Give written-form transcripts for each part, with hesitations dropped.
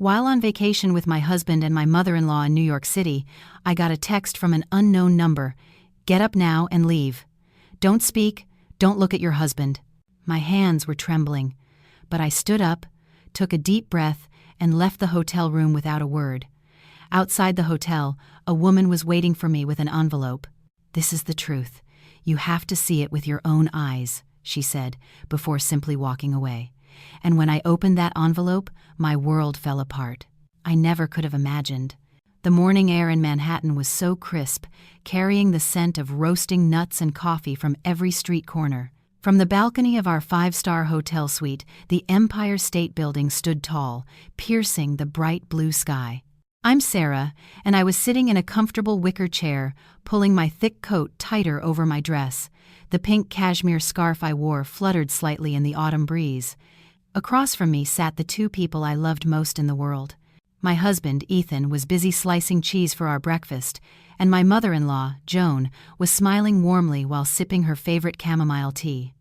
While on vacation with my husband and my mother-in-law in New York City, I got a text from an unknown number. Get up now and leave. Don't speak, don't look at your husband. My hands were trembling, but I stood up, took a deep breath, and left the hotel room without a word. Outside the hotel, a woman was waiting for me with an envelope. "This is the truth. You have to see it with your own eyes," she said, before simply walking away. And when I opened that envelope, my world fell apart. I never could have imagined. The morning air in Manhattan was so crisp, carrying the scent of roasting nuts and coffee from every street corner. From the balcony of our 5-star hotel suite, the Empire State Building stood tall, piercing the bright blue sky. I'm Sarah, and I was sitting in a comfortable wicker chair, pulling my thick coat tighter over my dress. The pink cashmere scarf I wore fluttered slightly in the autumn breeze. Across from me sat the two people I loved most in the world. My husband, Ethan, was busy slicing cheese for our breakfast, and my mother-in-law, Joan, was smiling warmly while sipping her favorite chamomile tea.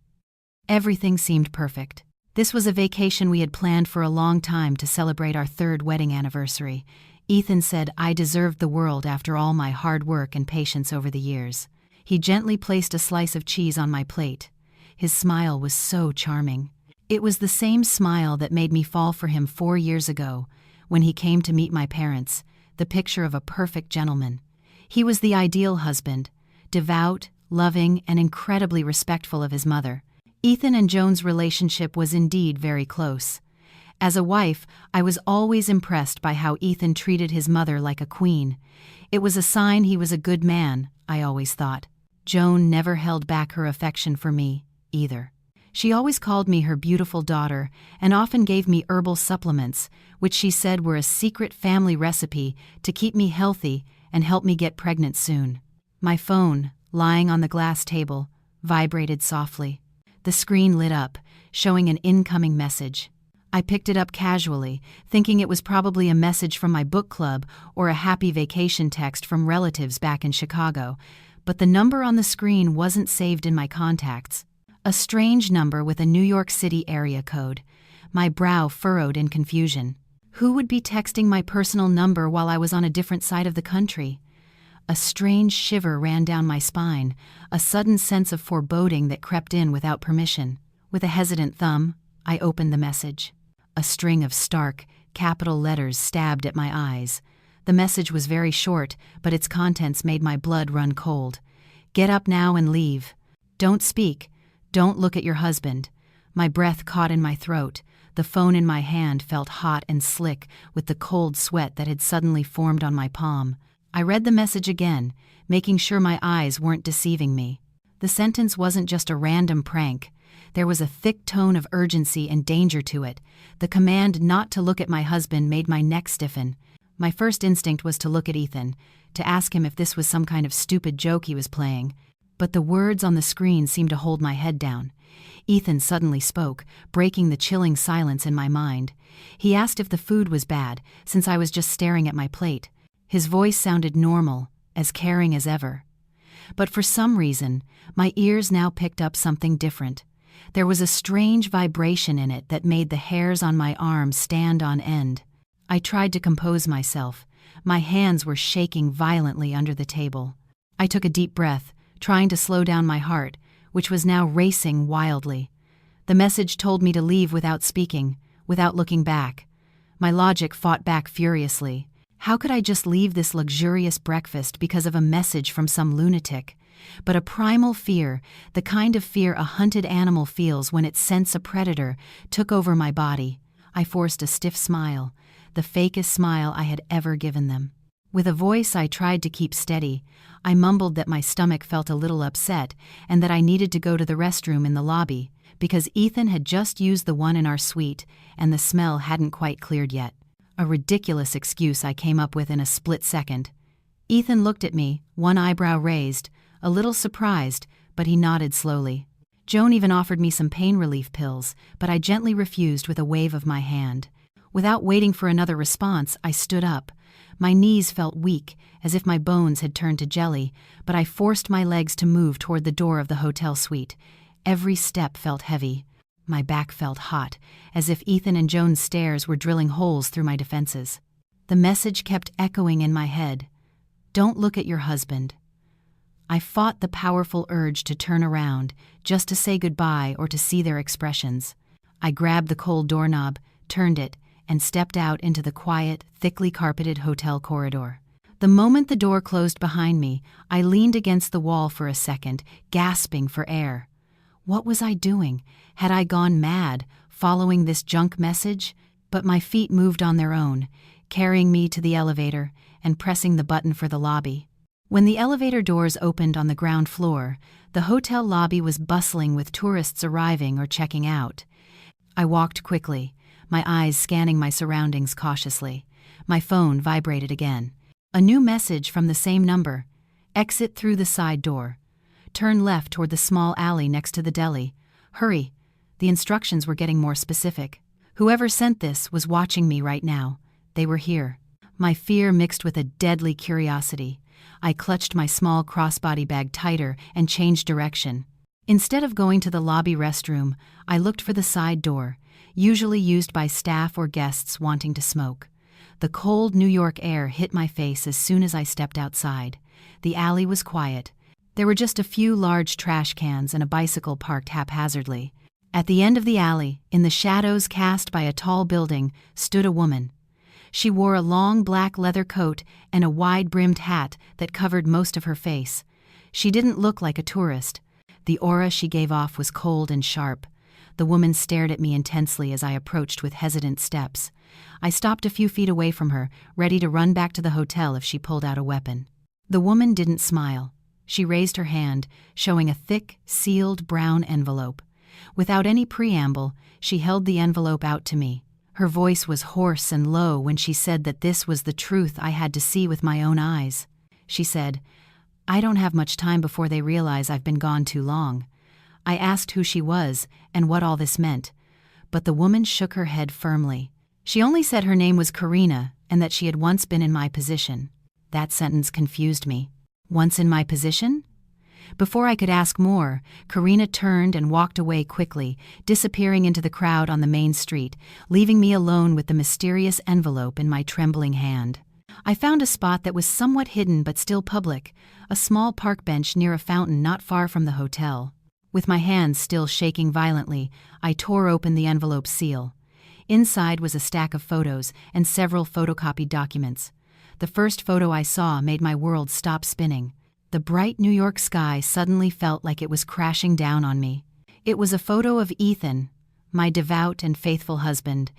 Everything seemed perfect. This was a vacation we had planned for a long time to celebrate our 3rd wedding anniversary. Ethan said I deserved the world after all my hard work and patience over the years. He gently placed a slice of cheese on my plate. His smile was so charming. It was the same smile that made me fall for him 4 years ago, when he came to meet my parents, the picture of a perfect gentleman. He was the ideal husband, devout, loving, and incredibly respectful of his mother. Ethan and Joan's relationship was indeed very close. As a wife, I was always impressed by how Ethan treated his mother like a queen. It was a sign he was a good man, I always thought. Joan never held back her affection for me, either. She always called me her beautiful daughter and often gave me herbal supplements, which she said were a secret family recipe to keep me healthy and help me get pregnant soon. My phone, lying on the glass table, vibrated softly. The screen lit up, showing an incoming message. I picked it up casually, thinking it was probably a message from my book club or a happy vacation text from relatives back in Chicago, but the number on the screen wasn't saved in my contacts. A strange number with a New York City area code. My brow furrowed in confusion. Who would be texting my personal number while I was on a different side of the country? A strange shiver ran down my spine, a sudden sense of foreboding that crept in without permission. With a hesitant thumb, I opened the message. A string of stark, capital letters stabbed at my eyes. The message was very short, but its contents made my blood run cold. Get up now and leave. Don't speak. Don't look at your husband. My breath caught in my throat. The phone in my hand felt hot and slick with the cold sweat that had suddenly formed on my palm. I read the message again, making sure my eyes weren't deceiving me. The sentence wasn't just a random prank. There was a thick tone of urgency and danger to it. The command not to look at my husband made my neck stiffen. My first instinct was to look at Ethan, to ask him if this was some kind of stupid joke he was playing. But the words on the screen seemed to hold my head down. Ethan suddenly spoke, breaking the chilling silence in my mind. He asked if the food was bad, since I was just staring at my plate. His voice sounded normal, as caring as ever. But for some reason, my ears now picked up something different. There was a strange vibration in it that made the hairs on my arms stand on end. I tried to compose myself. My hands were shaking violently under the table. I took a deep breath, trying to slow down my heart, which was now racing wildly. The message told me to leave without speaking, without looking back. My logic fought back furiously. How could I just leave this luxurious breakfast because of a message from some lunatic? But a primal fear, the kind of fear a hunted animal feels when it scents a predator, took over my body. I forced a stiff smile, the fakest smile I had ever given them. With a voice I tried to keep steady, I mumbled that my stomach felt a little upset and that I needed to go to the restroom in the lobby, because Ethan had just used the one in our suite and the smell hadn't quite cleared yet. A ridiculous excuse I came up with in a split second. Ethan looked at me, one eyebrow raised, a little surprised, but he nodded slowly. Joan even offered me some pain relief pills, but I gently refused with a wave of my hand. Without waiting for another response, I stood up. My knees felt weak, as if my bones had turned to jelly, but I forced my legs to move toward the door of the hotel suite. Every step felt heavy. My back felt hot, as if Ethan and Joan's stares were drilling holes through my defenses. The message kept echoing in my head. Don't look at your husband. I fought the powerful urge to turn around, just to say goodbye or to see their expressions. I grabbed the cold doorknob, turned it, and stepped out into the quiet, thickly carpeted hotel corridor. The moment the door closed behind me, I leaned against the wall for a second, gasping for air. What was I doing? Had I gone mad, following this junk message? But my feet moved on their own, carrying me to the elevator and pressing the button for the lobby. When the elevator doors opened on the ground floor, the hotel lobby was bustling with tourists arriving or checking out. I walked quickly, my eyes scanning my surroundings cautiously. My phone vibrated again. A new message from the same number. Exit through the side door. Turn left toward the small alley next to the deli. Hurry. The instructions were getting more specific. Whoever sent this was watching me right now. They were here. My fear mixed with a deadly curiosity. I clutched my small crossbody bag tighter and changed direction. Instead of going to the lobby restroom, I looked for the side door, usually used by staff or guests wanting to smoke. The cold New York air hit my face as soon as I stepped outside. The alley was quiet. There were just a few large trash cans and a bicycle parked haphazardly. At the end of the alley, in the shadows cast by a tall building, stood a woman. She wore a long black leather coat and a wide-brimmed hat that covered most of her face. She didn't look like a tourist. The aura she gave off was cold and sharp. The woman stared at me intensely as I approached with hesitant steps. I stopped a few feet away from her, ready to run back to the hotel if she pulled out a weapon. The woman didn't smile. She raised her hand, showing a thick, sealed brown envelope. Without any preamble, she held the envelope out to me. Her voice was hoarse and low when she said that this was the truth I had to see with my own eyes. She said, "I don't have much time before they realize I've been gone too long." I asked who she was and what all this meant, but the woman shook her head firmly. She only said her name was Karina and that she had once been in my position. That sentence confused me. Once in my position? Before I could ask more, Karina turned and walked away quickly, disappearing into the crowd on the main street, leaving me alone with the mysterious envelope in my trembling hand. I found a spot that was somewhat hidden but still public, a small park bench near a fountain not far from the hotel. With my hands still shaking violently, I tore open the envelope's seal. Inside was a stack of photos and several photocopied documents. The first photo I saw made my world stop spinning. The bright New York sky suddenly felt like it was crashing down on me. It was a photo of Ethan, my devout and faithful husband,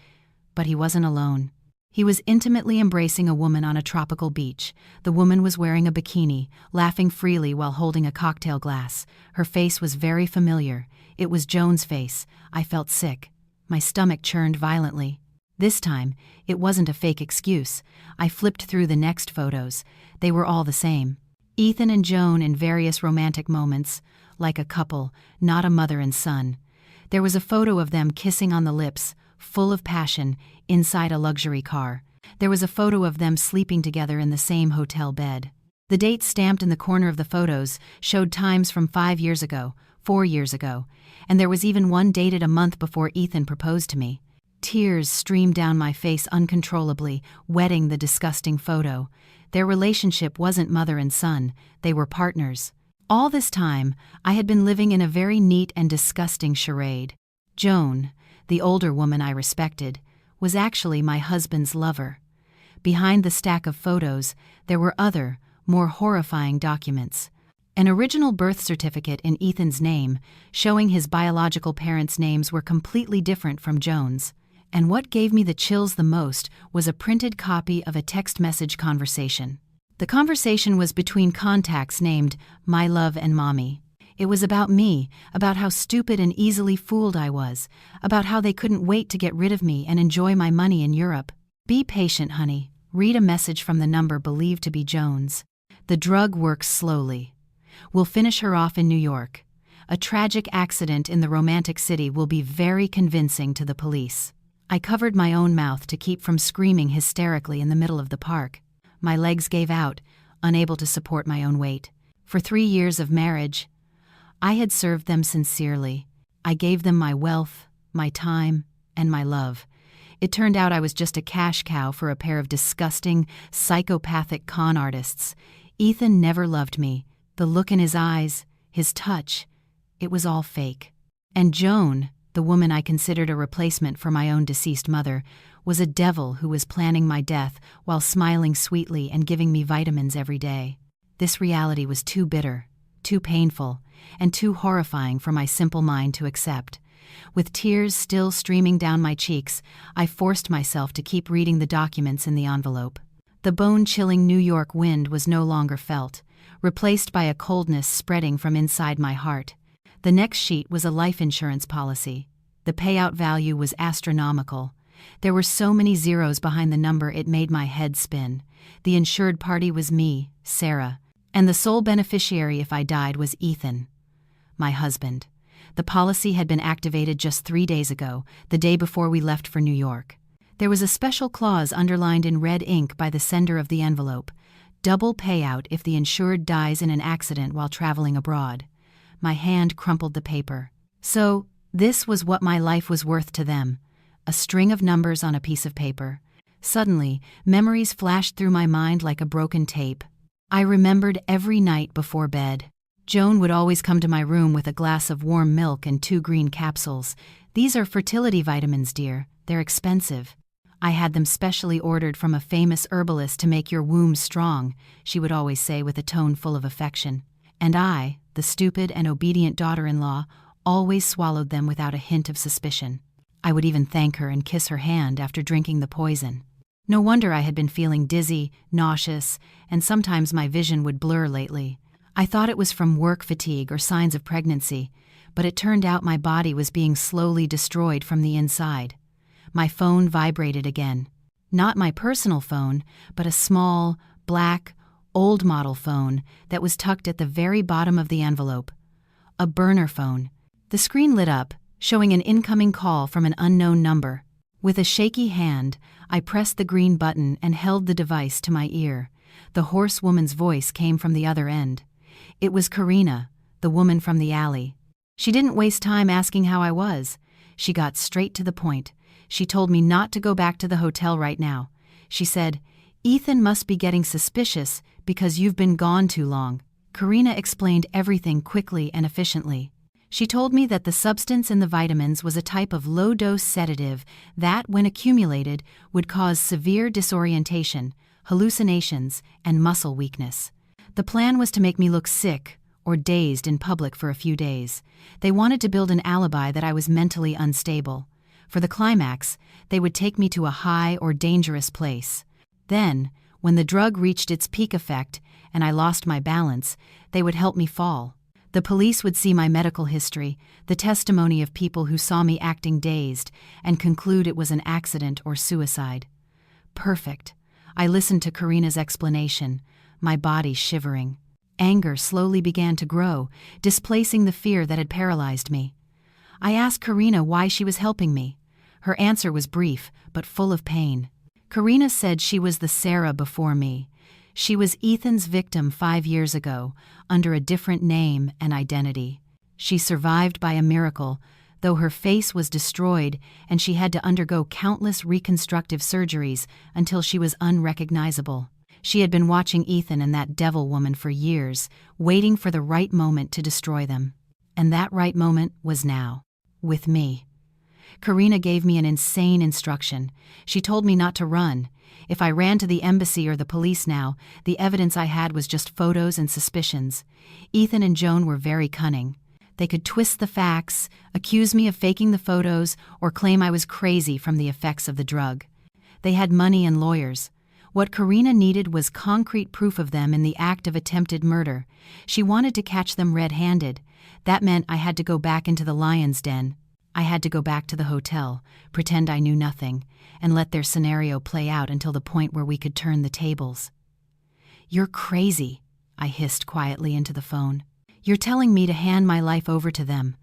but he wasn't alone. He was intimately embracing a woman on a tropical beach. The woman was wearing a bikini, laughing freely while holding a cocktail glass. Her face was very familiar. It was Joan's face. I felt sick. My stomach churned violently. This time, it wasn't a fake excuse. I flipped through the next photos. They were all the same. Ethan and Joan in various romantic moments, like a couple, not a mother and son. There was a photo of them kissing on the lips, full of passion, inside a luxury car. There was a photo of them sleeping together in the same hotel bed. The dates stamped in the corner of the photos showed times from 5 years ago, 4 years ago, and there was even one dated a month before Ethan proposed to me. Tears streamed down my face uncontrollably, wetting the disgusting photo. Their relationship wasn't mother and son, they were partners. All this time, I had been living in a very neat and disgusting charade. Joan, the older woman I respected, was actually my husband's lover. Behind the stack of photos, there were other, more horrifying documents. An original birth certificate in Ethan's name, showing his biological parents' names were completely different from Joan's. And what gave me the chills the most was a printed copy of a text message conversation. The conversation was between contacts named My Love and Mommy. It was about me, about how stupid and easily fooled I was, about how they couldn't wait to get rid of me and enjoy my money in Europe. Be patient, honey. Read a message from the number believed to be Joan's. The drug works slowly. We'll finish her off in New York. A tragic accident in the romantic city will be very convincing to the police. I covered my own mouth to keep from screaming hysterically in the middle of the park. My legs gave out, unable to support my own weight. For 3 years of marriage, I had served them sincerely. I gave them my wealth, my time, and my love. It turned out I was just a cash cow for a pair of disgusting, psychopathic con artists. Ethan never loved me. The look in his eyes, his touch, it was all fake. And Joan, the woman I considered a replacement for my own deceased mother, was a devil who was planning my death while smiling sweetly and giving me vitamins every day. This reality was too bitter, too painful, and too horrifying for my simple mind to accept. With tears still streaming down my cheeks, I forced myself to keep reading the documents in the envelope. The bone-chilling New York wind was no longer felt, replaced by a coldness spreading from inside my heart. The next sheet was a life insurance policy. The payout value was astronomical. There were so many zeros behind the number it made my head spin. The insured party was me, Sarah, and the sole beneficiary if I died was Ethan, my husband. The policy had been activated just 3 days ago, the day before we left for New York. There was a special clause underlined in red ink by the sender of the envelope: double payout if the insured dies in an accident while traveling abroad. My hand crumpled the paper. So, this was what my life was worth to them. A string of numbers on a piece of paper. Suddenly, memories flashed through my mind like a broken tape. I remembered every night before bed. Joan would always come to my room with a glass of warm milk and 2 green capsules. "These are fertility vitamins, dear. They're expensive. I had them specially ordered from a famous herbalist to make your womb strong," she would always say with a tone full of affection. And I, the stupid and obedient daughter-in-law, always swallowed them without a hint of suspicion. I would even thank her and kiss her hand after drinking the poison. No wonder I had been feeling dizzy, nauseous, and sometimes my vision would blur lately. I thought it was from work fatigue or signs of pregnancy, but it turned out my body was being slowly destroyed from the inside. My phone vibrated again. Not my personal phone, but a small, black, old-model phone that was tucked at the very bottom of the envelope. A burner phone. The screen lit up, showing an incoming call from an unknown number. With a shaky hand, I pressed the green button and held the device to my ear. The hoarse woman's voice came from the other end. It was Karina, the woman from the alley. She didn't waste time asking how I was. She got straight to the point. She told me not to go back to the hotel right now. She said, "Ethan must be getting suspicious because you've been gone too long." Karina explained everything quickly and efficiently. She told me that the substance in the vitamins was a type of low-dose sedative that, when accumulated, would cause severe disorientation, hallucinations, and muscle weakness. The plan was to make me look sick or dazed in public for a few days. They wanted to build an alibi that I was mentally unstable. For the climax, they would take me to a high or dangerous place. Then, when the drug reached its peak effect and I lost my balance, they would help me fall. The police would see my medical history, the testimony of people who saw me acting dazed, and conclude it was an accident or suicide. Perfect. I listened to Karina's explanation, my body shivering. Anger slowly began to grow, displacing the fear that had paralyzed me. I asked Karina why she was helping me. Her answer was brief, but full of pain. Karina said she was the Sarah before me. She was Ethan's victim 5 years ago, under a different name and identity. She survived by a miracle, though her face was destroyed and she had to undergo countless reconstructive surgeries until she was unrecognizable. She had been watching Ethan and that devil woman for years, waiting for the right moment to destroy them. And that right moment was now, with me. Karina gave me an insane instruction. She told me not to run. If I ran to the embassy or the police now, the evidence I had was just photos and suspicions. Ethan and Joan were very cunning. They could twist the facts, accuse me of faking the photos, or claim I was crazy from the effects of the drug. They had money and lawyers. What Karina needed was concrete proof of them in the act of attempted murder. She wanted to catch them red-handed. That meant I had to go back into the lion's den. I had to go back to the hotel, pretend I knew nothing, and let their scenario play out until the point where we could turn the tables. "You're crazy," I hissed quietly into the phone. "You're telling me to hand my life over to them."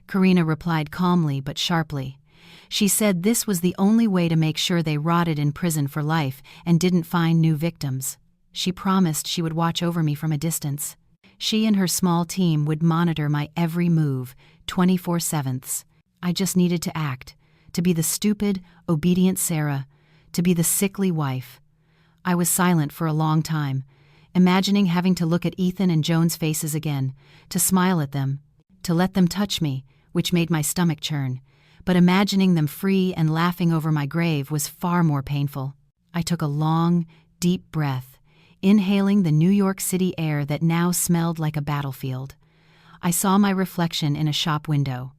Karina replied calmly but sharply. She said this was the only way to make sure they rotted in prison for life and didn't find new victims. She promised she would watch over me from a distance. She and her small team would monitor my every move, 24/7. I just needed to act, to be the stupid, obedient Sarah, to be the sickly wife. I was silent for a long time, imagining having to look at Ethan and Joan's faces again, to smile at them, to let them touch me, which made my stomach churn. But imagining them free and laughing over my grave was far more painful. I took a long, deep breath, inhaling the New York City air that now smelled like a battlefield. I saw my reflection in a shop window.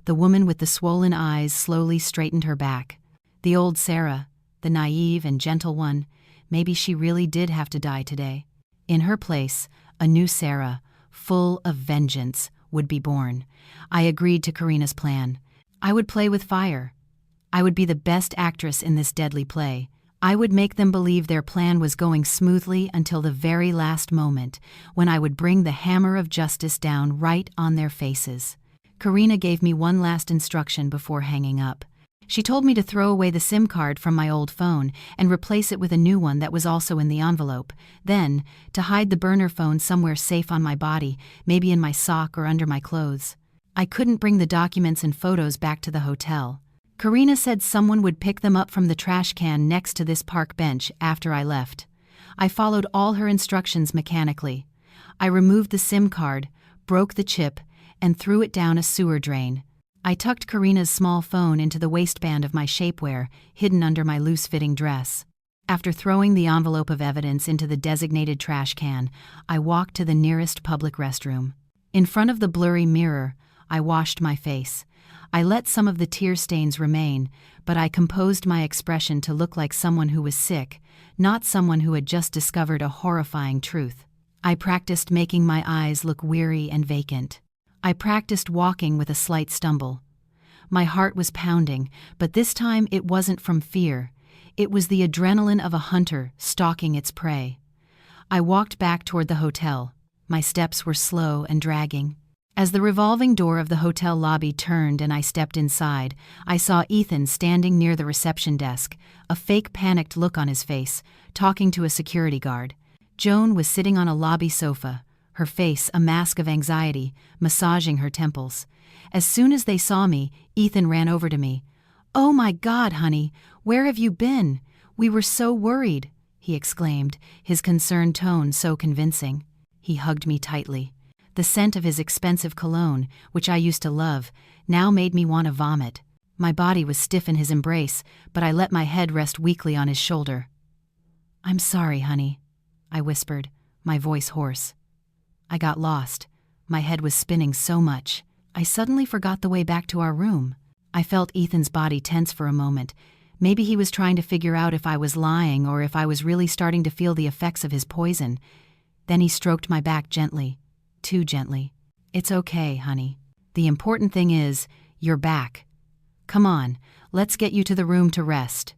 The woman with the swollen eyes slowly straightened her back. The old Sarah, the naive and gentle one, maybe she really did have to die today. In her place, a new Sarah, full of vengeance, would be born. I agreed to Karina's plan. I would play with fire. I would be the best actress in this deadly play. I would make them believe their plan was going smoothly until the very last moment, when I would bring the hammer of justice down right on their faces. Karina gave me one last instruction before hanging up. She told me to throw away the SIM card from my old phone and replace it with a new one that was also in the envelope. Then, to hide the burner phone somewhere safe on my body, maybe in my sock or under my clothes. I couldn't bring the documents and photos back to the hotel. Karina said someone would pick them up from the trash can next to this park bench after I left. I followed all her instructions mechanically. I removed the SIM card, broke the chip, and threw it down a sewer drain. I tucked Karina's small phone into the waistband of my shapewear, hidden under my loose-fitting dress. After throwing the envelope of evidence into the designated trash can, I walked to the nearest public restroom. In front of the blurry mirror, I washed my face. I let some of the tear stains remain, but I composed my expression to look like someone who was sick, not someone who had just discovered a horrifying truth. I practiced making my eyes look weary and vacant. I practiced walking with a slight stumble. My heart was pounding, but this time it wasn't from fear. It was the adrenaline of a hunter stalking its prey. I walked back toward the hotel. My steps were slow and dragging. As the revolving door of the hotel lobby turned and I stepped inside, I saw Ethan standing near the reception desk, a fake panicked look on his face, talking to a security guard. Joan was sitting on a lobby sofa, her face a mask of anxiety, massaging her temples. As soon as they saw me, Ethan ran over to me. "Oh my God, honey, where have you been? We were so worried," he exclaimed, his concerned tone so convincing. He hugged me tightly. The scent of his expensive cologne, which I used to love, now made me want to vomit. My body was stiff in his embrace, but I let my head rest weakly on his shoulder. "I'm sorry, honey," I whispered, my voice hoarse. I got lost. My head was spinning so much. I suddenly forgot the way back to our room. I felt Ethan's body tense for a moment. Maybe he was trying to figure out if I was lying or if I was really starting to feel the effects of his poison. Then he stroked my back gently. Too gently. "It's okay, honey. The important thing is, you're back. Come on, let's get you to the room to rest.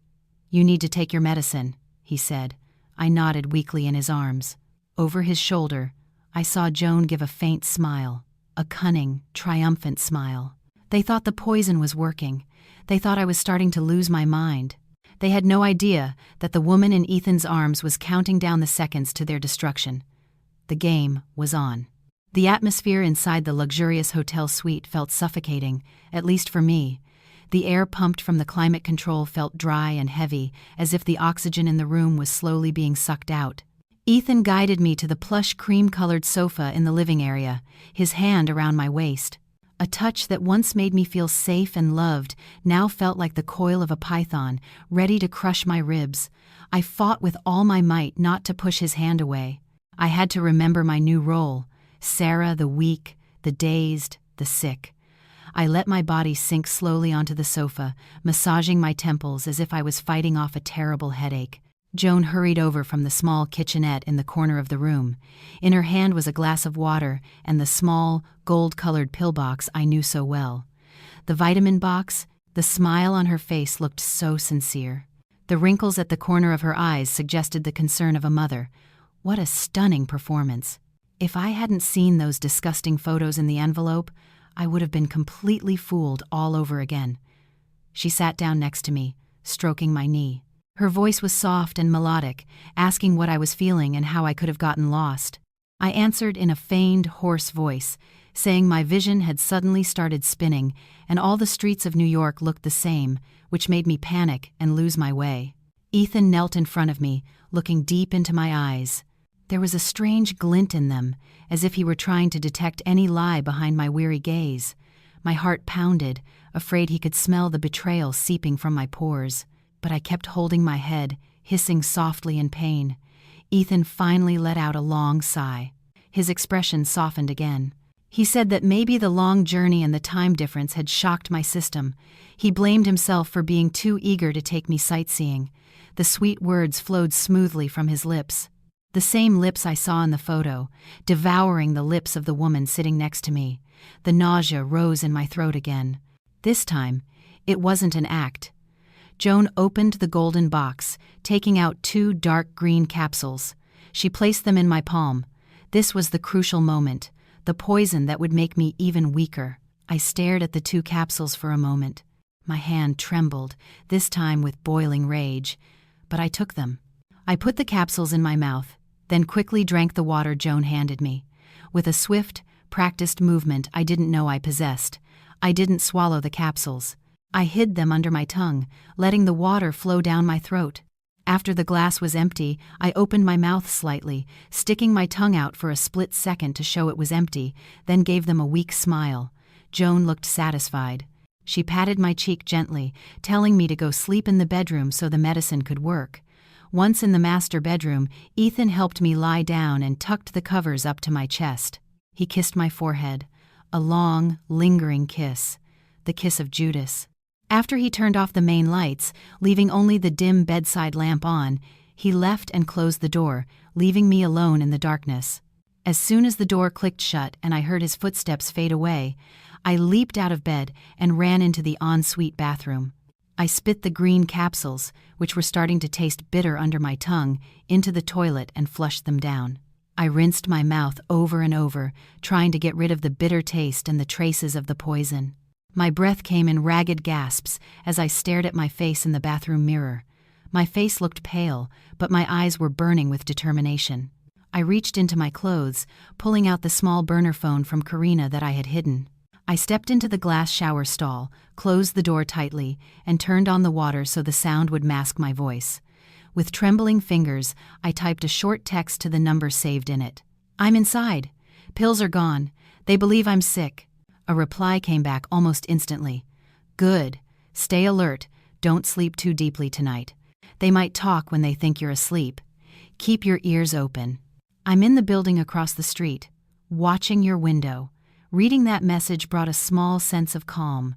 You need to take your medicine," he said. I nodded weakly in his arms. Over his shoulder, I saw Joan give a faint smile, a cunning, triumphant smile. They thought the poison was working. They thought I was starting to lose my mind. They had no idea that the woman in Ethan's arms was counting down the seconds to their destruction. The game was on. The atmosphere inside the luxurious hotel suite felt suffocating, at least for me. The air pumped from the climate control felt dry and heavy, as if the oxygen in the room was slowly being sucked out. Ethan guided me to the plush cream-colored sofa in the living area, his hand around my waist. A touch that once made me feel safe and loved now felt like the coil of a python, ready to crush my ribs. I fought with all my might not to push his hand away. I had to remember my new role. Sarah, the weak, the dazed, the sick. I let my body sink slowly onto the sofa, massaging my temples as if I was fighting off a terrible headache. Joan hurried over from the small kitchenette in the corner of the room. In her hand was a glass of water and the small, gold-colored pill box I knew so well. The vitamin box, the smile on her face looked so sincere. The wrinkles at the corner of her eyes suggested the concern of a mother. What a stunning performance. If I hadn't seen those disgusting photos in the envelope, I would have been completely fooled all over again. She sat down next to me, stroking my knee. Her voice was soft and melodic, asking what I was feeling and how I could have gotten lost. I answered in a feigned, hoarse voice, saying my vision had suddenly started spinning and all the streets of New York looked the same, which made me panic and lose my way. Ethan knelt in front of me, looking deep into my eyes. There was a strange glint in them, as if he were trying to detect any lie behind my weary gaze. My heart pounded, afraid he could smell the betrayal seeping from my pores. But I kept holding my head, hissing softly in pain. Ethan finally let out a long sigh. His expression softened again. He said that maybe the long journey and the time difference had shocked my system. He blamed himself for being too eager to take me sightseeing. The sweet words flowed smoothly from his lips. The same lips I saw in the photo, devouring the lips of the woman sitting next to me. The nausea rose in my throat again. This time, it wasn't an act. Joan opened the golden box, taking out 2 dark green capsules. She placed them in my palm. This was the crucial moment, the poison that would make me even weaker. I stared at the 2 capsules for a moment. My hand trembled, this time with boiling rage. But I took them. I put the capsules in my mouth, then quickly drank the water Joan handed me. With a swift, practiced movement I didn't know I possessed, I didn't swallow the capsules. I hid them under my tongue, letting the water flow down my throat. After the glass was empty, I opened my mouth slightly, sticking my tongue out for a split second to show it was empty, then gave them a weak smile. Joan looked satisfied. She patted my cheek gently, telling me to go sleep in the bedroom so the medicine could work. Once in the master bedroom, Ethan helped me lie down and tucked the covers up to my chest. He kissed my forehead, a long, lingering kiss, the kiss of Judas. After he turned off the main lights, leaving only the dim bedside lamp on, he left and closed the door, leaving me alone in the darkness. As soon as the door clicked shut and I heard his footsteps fade away, I leaped out of bed and ran into the ensuite bathroom. I spit the green capsules, which were starting to taste bitter under my tongue, into the toilet and flushed them down. I rinsed my mouth over and over, trying to get rid of the bitter taste and the traces of the poison. My breath came in ragged gasps as I stared at my face in the bathroom mirror. My face looked pale, but my eyes were burning with determination. I reached into my clothes, pulling out the small burner phone from Karina that I had hidden. I stepped into the glass shower stall, closed the door tightly, and turned on the water so the sound would mask my voice. With trembling fingers, I typed a short text to the number saved in it. "I'm inside. Pills are gone. They believe I'm sick." A reply came back almost instantly. "Good. Stay alert. Don't sleep too deeply tonight. They might talk when they think you're asleep. Keep your ears open. I'm in the building across the street, watching your window." Reading that message brought a small sense of calm.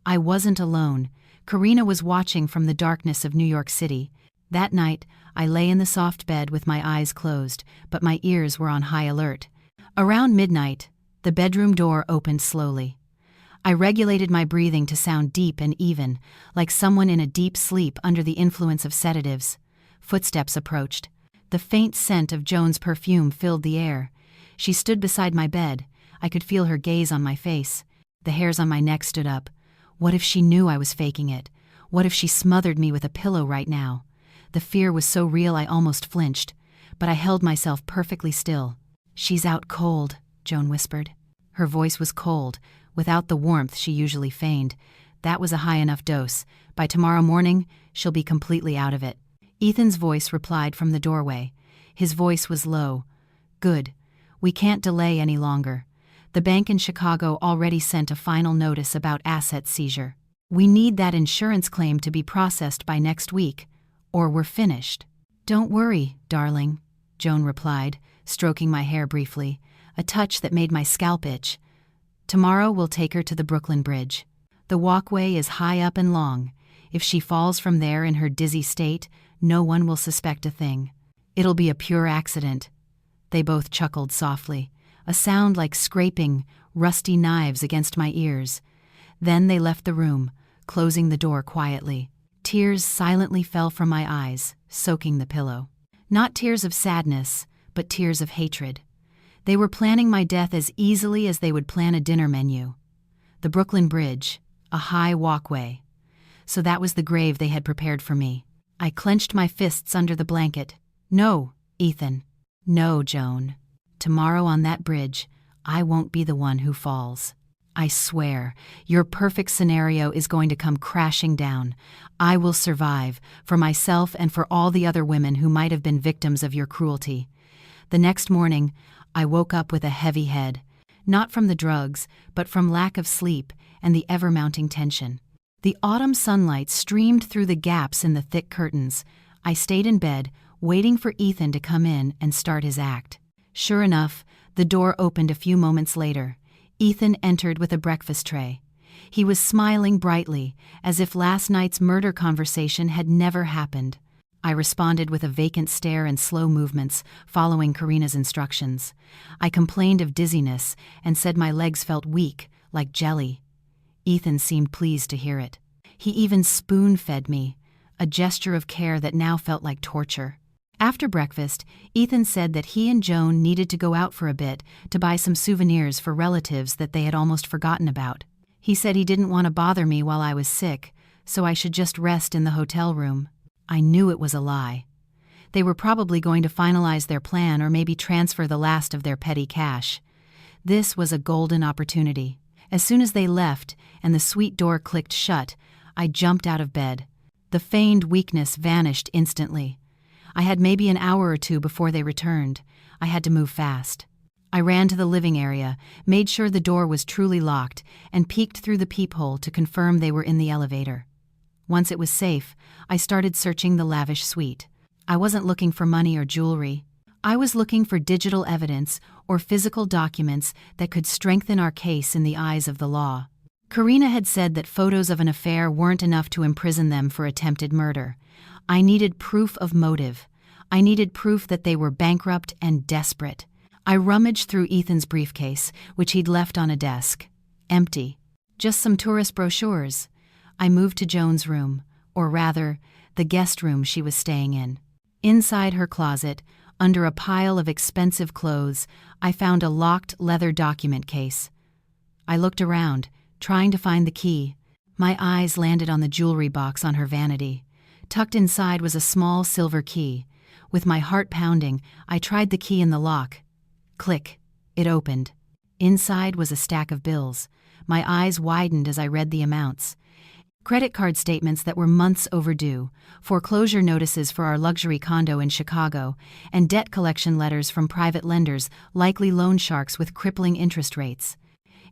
I wasn't alone. Karina was watching from the darkness of New York City. That night, I lay in the soft bed with my eyes closed, but my ears were on high alert. Around midnight, the bedroom door opened slowly. I regulated my breathing to sound deep and even, like someone in a deep sleep under the influence of sedatives. Footsteps approached. The faint scent of Joan's perfume filled the air. She stood beside my bed. I could feel her gaze on my face. The hairs on my neck stood up. What if she knew I was faking it? What if she smothered me with a pillow right now? The fear was so real I almost flinched, but I held myself perfectly still. "She's out cold," Joan whispered. Her voice was cold, without the warmth she usually feigned. That was a high enough dose. By tomorrow morning, she'll be completely out of it. Ethan's voice replied from the doorway. His voice was low. "Good. We can't delay any longer. The bank in Chicago already sent a final notice about asset seizure. We need that insurance claim to be processed by next week, or we're finished." "Don't worry, darling," Joan replied, stroking my hair briefly, a touch that made my scalp itch. "Tomorrow we'll take her to the Brooklyn Bridge. The walkway is high up and long. If she falls from there in her dizzy state, no one will suspect a thing. It'll be a pure accident." They both chuckled softly, a sound like scraping, rusty knives against my ears. Then they left the room, closing the door quietly. Tears silently fell from my eyes, soaking the pillow. Not tears of sadness, but tears of hatred. They were planning my death as easily as they would plan a dinner menu. The Brooklyn Bridge, a high walkway. So that was the grave they had prepared for me. I clenched my fists under the blanket. "No, Ethan. No, Joan. Tomorrow on that bridge, I won't be the one who falls. I swear, your perfect scenario is going to come crashing down. I will survive, for myself and for all the other women who might have been victims of your cruelty." The next morning, I woke up with a heavy head, not from the drugs, but from lack of sleep and the ever-mounting tension. The autumn sunlight streamed through the gaps in the thick curtains. I stayed in bed, waiting for Ethan to come in and start his act. Sure enough, the door opened a few moments later. Ethan entered with a breakfast tray. He was smiling brightly, as if last night's murder conversation had never happened. I responded with a vacant stare and slow movements, following Karina's instructions. I complained of dizziness and said my legs felt weak, like jelly. Ethan seemed pleased to hear it. He even spoon-fed me, a gesture of care that now felt like torture. After breakfast, Ethan said that he and Joan needed to go out for a bit to buy some souvenirs for relatives that they had almost forgotten about. He said he didn't want to bother me while I was sick, so I should just rest in the hotel room. I knew it was a lie. They were probably going to finalize their plan or maybe transfer the last of their petty cash. This was a golden opportunity. As soon as they left and the suite door clicked shut, I jumped out of bed. The feigned weakness vanished instantly. I had maybe an hour or two before they returned. I had to move fast. I ran to the living area, made sure the door was truly locked, and peeked through the peephole to confirm they were in the elevator. Once it was safe, I started searching the lavish suite. I wasn't looking for money or jewelry. I was looking for digital evidence or physical documents that could strengthen our case in the eyes of the law. Karina had said that photos of an affair weren't enough to imprison them for attempted murder. I needed proof of motive. I needed proof that they were bankrupt and desperate. I rummaged through Ethan's briefcase, which he'd left on a desk. Empty. Just some tourist brochures. I moved to Joan's room, or rather, the guest room she was staying in. Inside her closet, under a pile of expensive clothes, I found a locked leather document case. I looked around, trying to find the key. My eyes landed on the jewelry box on her vanity. Tucked inside was a small silver key. With my heart pounding, I tried the key in the lock. Click. It opened. Inside was a stack of bills. My eyes widened as I read the amounts. Credit card statements that were months overdue, foreclosure notices for our luxury condo in Chicago, and debt collection letters from private lenders, likely loan sharks with crippling interest rates.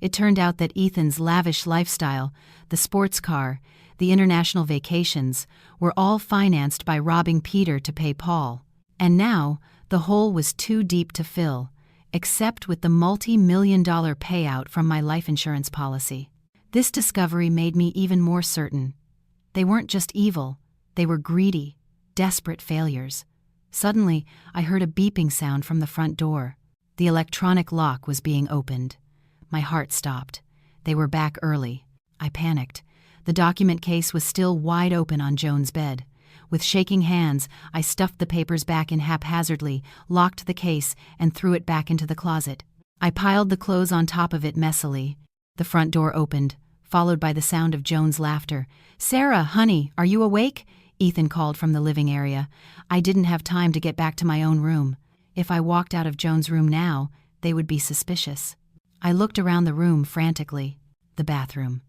It turned out that Ethan's lavish lifestyle, the sports car, the international vacations, were all financed by robbing Peter to pay Paul. And now, the hole was too deep to fill, except with the multi-million-dollar payout from my life insurance policy. This discovery made me even more certain. They weren't just evil, they were greedy, desperate failures. Suddenly, I heard a beeping sound from the front door. The electronic lock was being opened. My heart stopped. They were back early. I panicked. The document case was still wide open on Joan's bed. With shaking hands, I stuffed the papers back in haphazardly, locked the case, and threw it back into the closet. I piled the clothes on top of it messily. The front door opened, followed by the sound of Joan's laughter. "Sarah, honey, are you awake?" Ethan called from the living area. I didn't have time to get back to my own room. If I walked out of Joan's room now, they would be suspicious. I looked around the room frantically. The bathroom.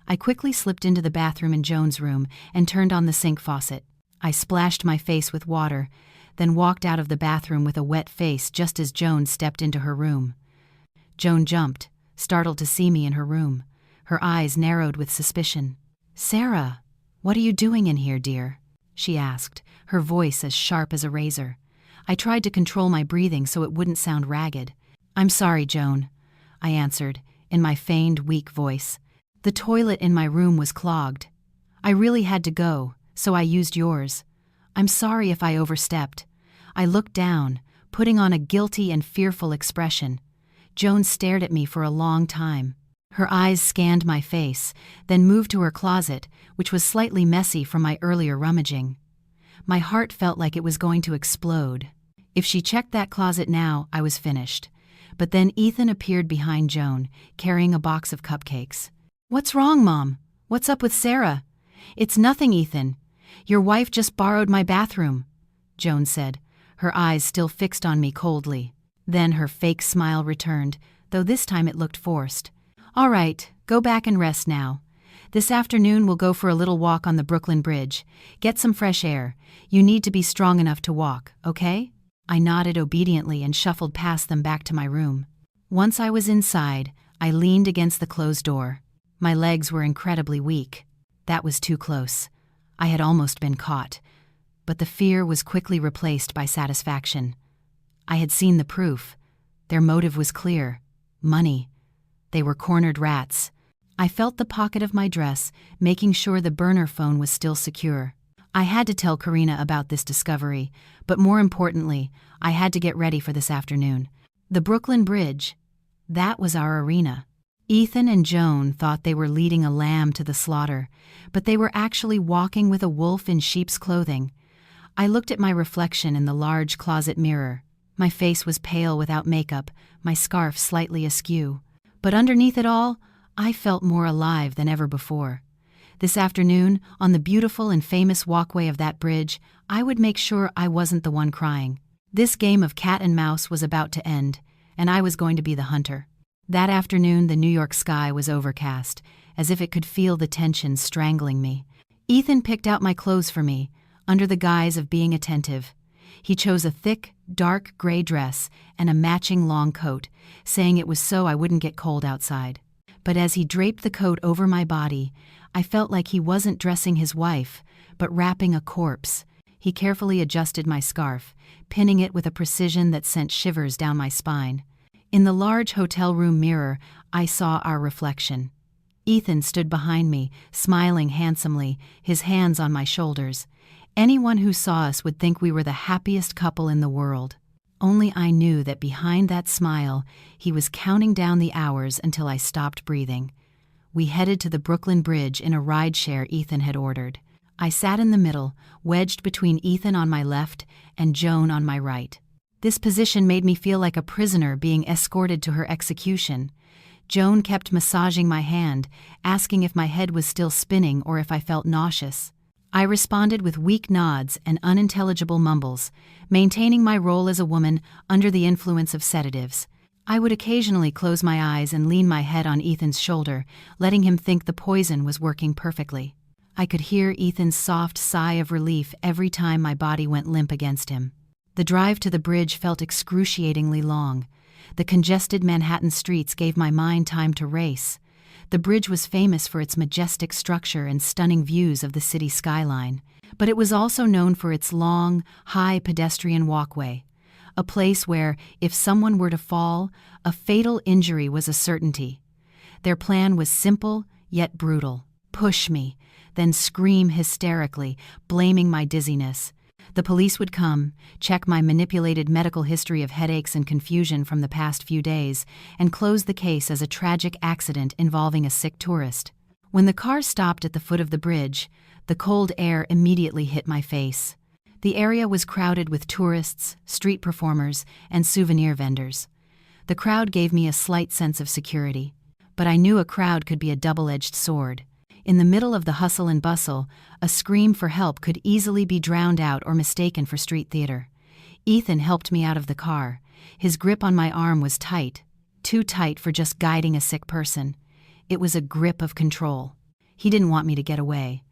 I quickly slipped into the bathroom in Joan's room and turned on the sink faucet. I splashed my face with water, then walked out of the bathroom with a wet face just as Joan stepped into her room. Joan jumped, startled to see me in her room. Her eyes narrowed with suspicion. "Sarah, what are you doing in here, dear?" she asked, her voice as sharp as a razor. I tried to control my breathing so it wouldn't sound ragged. "I'm sorry, Joan," I answered, in my feigned weak voice. "The toilet in my room was clogged. I really had to go, so I used yours. I'm sorry if I overstepped." I looked down, putting on a guilty and fearful expression. Joan stared at me for a long time. Her eyes scanned my face, then moved to her closet, which was slightly messy from my earlier rummaging. My heart felt like it was going to explode. If she checked that closet now, I was finished. But then Ethan appeared behind Joan, carrying a box of cupcakes. "What's wrong, Mom? What's up with Sarah?" "It's nothing, Ethan. Your wife just borrowed my bathroom," Joan said, her eyes still fixed on me coldly. Then her fake smile returned. though this time it looked forced. "All right, go back and rest now. This afternoon we'll go for a little walk on the Brooklyn Bridge. Get some fresh air. You need to be strong enough to walk, okay?" I nodded obediently and shuffled past them back to my room. Once I was inside, I leaned against the closed door. My legs were incredibly weak. That was too close. I had almost been caught. But the fear was quickly replaced by satisfaction. I had seen the proof. Their motive was clear: money. They were cornered rats. I felt the pocket of my dress, making sure the burner phone was still secure. I had to tell Karina about this discovery, but more importantly, I had to get ready for this afternoon. The Brooklyn Bridge, that was our arena. Ethan and Joan thought they were leading a lamb to the slaughter, but they were actually walking with a wolf in sheep's clothing. I looked at my reflection in the large closet mirror. My face was pale without makeup, my scarf slightly askew. But underneath it all, I felt more alive than ever before. This afternoon, on the beautiful and famous walkway of that bridge, I would make sure I wasn't the one crying. This game of cat and mouse was about to end, and I was going to be the hunter. That afternoon, the New York sky was overcast, as if it could feel the tension strangling me. Ethan picked out my clothes for me, under the guise of being attentive. He chose a thick, dark gray dress and a matching long coat, saying it was so I wouldn't get cold outside. But as he draped the coat over my body, I felt like he wasn't dressing his wife, but wrapping a corpse. He carefully adjusted my scarf, pinning it with a precision that sent shivers down my spine. In the large hotel room mirror, I saw our reflection. Ethan stood behind me, smiling handsomely, his hands on my shoulders. Anyone who saw us would think we were the happiest couple in the world. Only I knew that behind that smile, he was counting down the hours until I stopped breathing. We headed to the Brooklyn Bridge in a rideshare Ethan had ordered. I sat in the middle, wedged between Ethan on my left and Joan on my right. This position made me feel like a prisoner being escorted to her execution. Joan kept massaging my hand, asking if my head was still spinning or if I felt nauseous. I responded with weak nods and unintelligible mumbles, maintaining my role as a woman under the influence of sedatives. I would occasionally close my eyes and lean my head on Ethan's shoulder, letting him think the poison was working perfectly. I could hear Ethan's soft sigh of relief every time my body went limp against him. The drive to the bridge felt excruciatingly long. The congested Manhattan streets gave my mind time to race. The bridge was famous for its majestic structure and stunning views of the city skyline, but it was also known for its long, high pedestrian walkway, a place where, if someone were to fall, a fatal injury was a certainty. Their plan was simple, yet brutal. Push me, then scream hysterically, blaming my dizziness. The police would come, check my manipulated medical history of headaches and confusion from the past few days, and close the case as a tragic accident involving a sick tourist. When the car stopped at the foot of the bridge, the cold air immediately hit my face. The area was crowded with tourists, street performers, and souvenir vendors. The crowd gave me a slight sense of security, but I knew a crowd could be a double-edged sword. In the middle of the hustle and bustle, a scream for help could easily be drowned out or mistaken for street theater. Ethan helped me out of the car. His grip on my arm was tight, too tight for just guiding a sick person. It was a grip of control. He didn't want me to get away.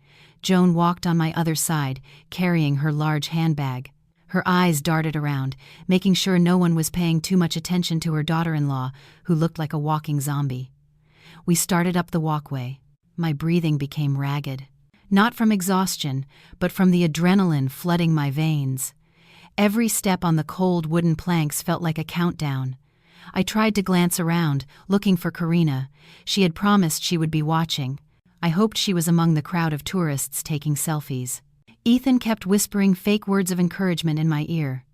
Joan walked on my other side, carrying her large handbag. Her eyes darted around, making sure no one was paying too much attention to her daughter-in-law, who looked like a walking zombie. We started up the walkway. My breathing became ragged. Not from exhaustion, but from the adrenaline flooding my veins. Every step on the cold wooden planks felt like a countdown. I tried to glance around, looking for Karina. She had promised she would be watching. I hoped she was among the crowd of tourists taking selfies. Ethan kept whispering fake words of encouragement in my ear.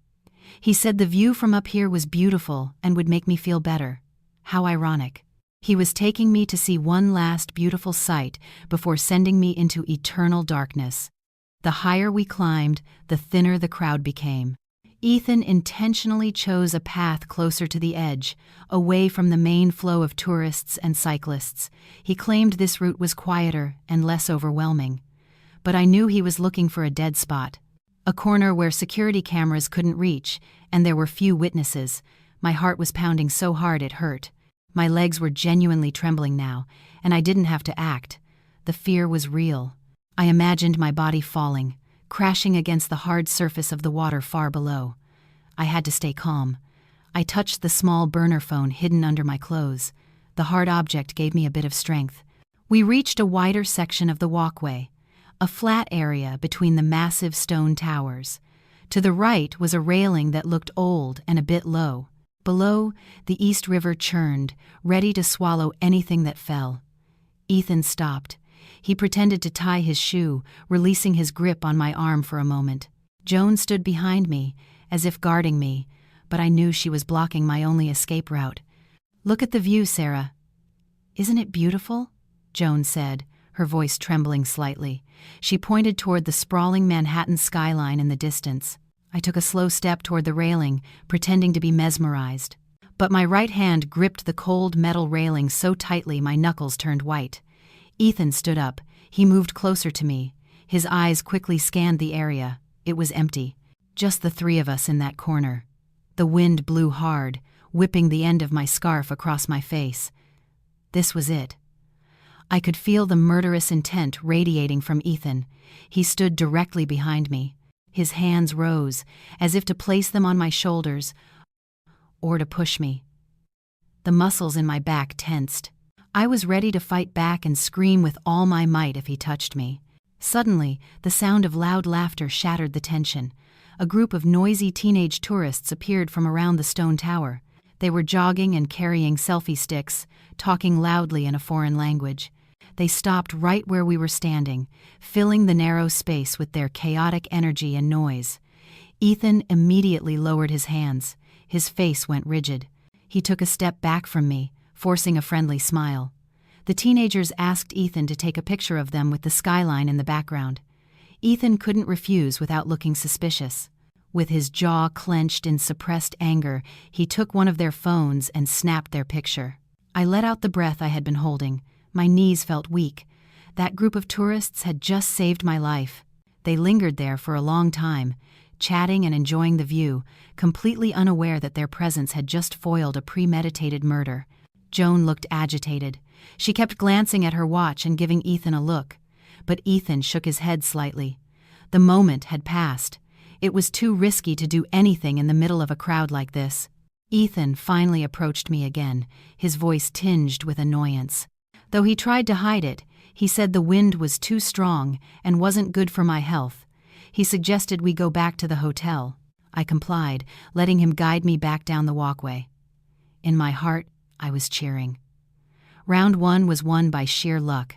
He said the view from up here was beautiful and would make me feel better. How ironic. He was taking me to see one last beautiful sight before sending me into eternal darkness. The higher we climbed, the thinner the crowd became. Ethan intentionally chose a path closer to the edge, away from the main flow of tourists and cyclists. He claimed this route was quieter and less overwhelming. But I knew he was looking for a dead spot, a corner where security cameras couldn't reach, and there were few witnesses. My heart was pounding so hard it hurt. My legs were genuinely trembling now, and I didn't have to act. The fear was real. I imagined my body falling, crashing against the hard surface of the water far below. I had to stay calm. I touched the small burner phone hidden under my clothes. The hard object gave me a bit of strength. We reached a wider section of the walkway, a flat area between the massive stone towers. To the right was a railing that looked old and a bit low. Below, the East River churned, ready to swallow anything that fell. Ethan stopped. He pretended to tie his shoe, releasing his grip on my arm for a moment. Joan stood behind me, as if guarding me, but I knew she was blocking my only escape route. "Look at the view, Sarah." "Isn't it beautiful?" Joan said, her voice trembling slightly. She pointed toward the sprawling Manhattan skyline in the distance. I took a slow step toward the railing, pretending to be mesmerized. But my right hand gripped the cold metal railing so tightly my knuckles turned white. Ethan stood up. He moved closer to me. His eyes quickly scanned the area. It was empty. Just the three of us in that corner. The wind blew hard, whipping the end of my scarf across my face. This was it. I could feel the murderous intent radiating from Ethan. He stood directly behind me. His hands rose, as if to place them on my shoulders, or to push me. The muscles in my back tensed. I was ready to fight back and scream with all my might if he touched me. Suddenly, the sound of loud laughter shattered the tension. A group of noisy teenage tourists appeared from around the stone tower. They were jogging and carrying selfie sticks, talking loudly in a foreign language. They stopped right where we were standing, filling the narrow space with their chaotic energy and noise. Ethan immediately lowered his hands. His face went rigid. He took a step back from me, forcing a friendly smile. The teenagers asked Ethan to take a picture of them with the skyline in the background. Ethan couldn't refuse without looking suspicious. With his jaw clenched in suppressed anger, he took one of their phones and snapped their picture. I let out the breath I had been holding. My knees felt weak. That group of tourists had just saved my life. They lingered there for a long time, chatting and enjoying the view, completely unaware that their presence had just foiled a premeditated murder. Joan looked agitated. She kept glancing at her watch and giving Ethan a look. But Ethan shook his head slightly. The moment had passed. It was too risky to do anything in the middle of a crowd like this. Ethan finally approached me again, his voice tinged with annoyance. Though he tried to hide it, he said the wind was too strong and wasn't good for my health. He suggested we go back to the hotel. I complied, letting him guide me back down the walkway. In my heart, I was cheering. Round 1 was won by sheer luck,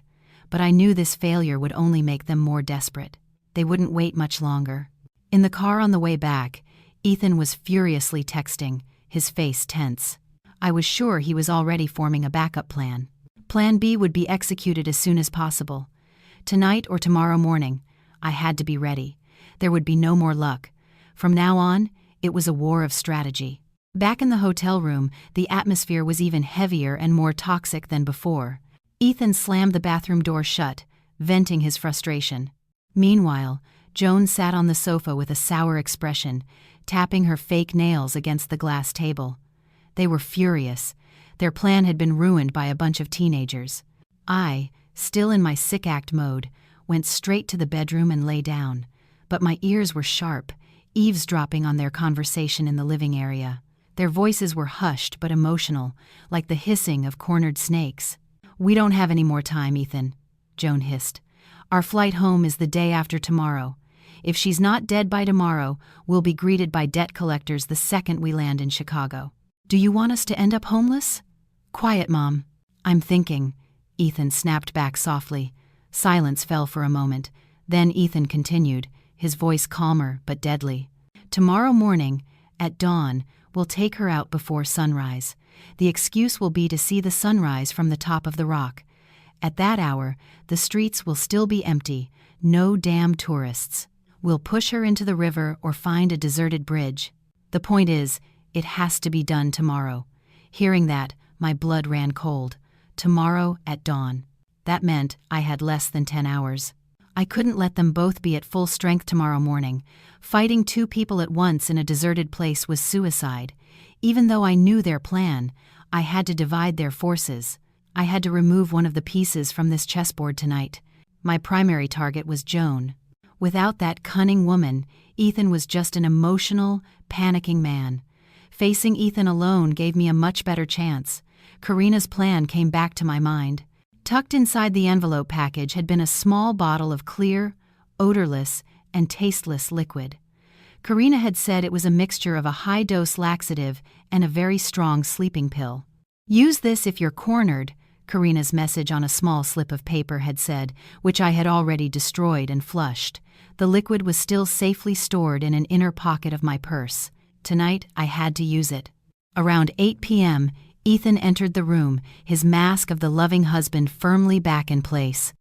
but I knew this failure would only make them more desperate. They wouldn't wait much longer. In the car on the way back, Ethan was furiously texting, his face tense. I was sure he was already forming a backup plan. Plan B would be executed as soon as possible. Tonight or tomorrow morning, I had to be ready. There would be no more luck. From now on, it was a war of strategy. Back in the hotel room, the atmosphere was even heavier and more toxic than before. Ethan slammed the bathroom door shut, venting his frustration. Meanwhile, Joan sat on the sofa with a sour expression, tapping her fake nails against the glass table. They were furious. Their plan had been ruined by a bunch of teenagers. I, still in my sick act mode, went straight to the bedroom and lay down. But my ears were sharp, eavesdropping on their conversation in the living area. Their voices were hushed but emotional, like the hissing of cornered snakes. "We don't have any more time, Ethan," Joan hissed. "Our flight home is the day after tomorrow. If she's not dead by tomorrow, we'll be greeted by debt collectors the second we land in Chicago. Do you want us to end up homeless?" "Quiet, Mom. I'm thinking," Ethan snapped back softly. Silence fell for a moment. Then Ethan continued, his voice calmer but deadly. "Tomorrow morning, at dawn, we'll take her out before sunrise. The excuse will be to see the sunrise from the top of the rock. At that hour, the streets will still be empty, no damn tourists. We'll push her into the river or find a deserted bridge. The point is, it has to be done tomorrow." Hearing that, my blood ran cold. Tomorrow at dawn. That meant I had less than 10 hours. I couldn't let them both be at full strength tomorrow morning. Fighting 2 people at once in a deserted place was suicide. Even though I knew their plan, I had to divide their forces. I had to remove one of the pieces from this chessboard tonight. My primary target was Joan. Without that cunning woman, Ethan was just an emotional, panicking man. Facing Ethan alone gave me a much better chance. Karina's plan came back to my mind. Tucked inside the envelope package had been a small bottle of clear, odorless, and tasteless liquid. Karina had said it was a mixture of a high-dose laxative and a very strong sleeping pill. "Use this if you're cornered," Karina's message on a small slip of paper had said, which I had already destroyed and flushed. The liquid was still safely stored in an inner pocket of my purse. Tonight, I had to use it. Around 8 p.m., Ethan entered the room, his mask of the loving husband firmly back in place.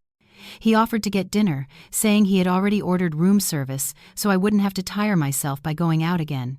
He offered to get dinner, saying he had already ordered room service so I wouldn't have to tire myself by going out again.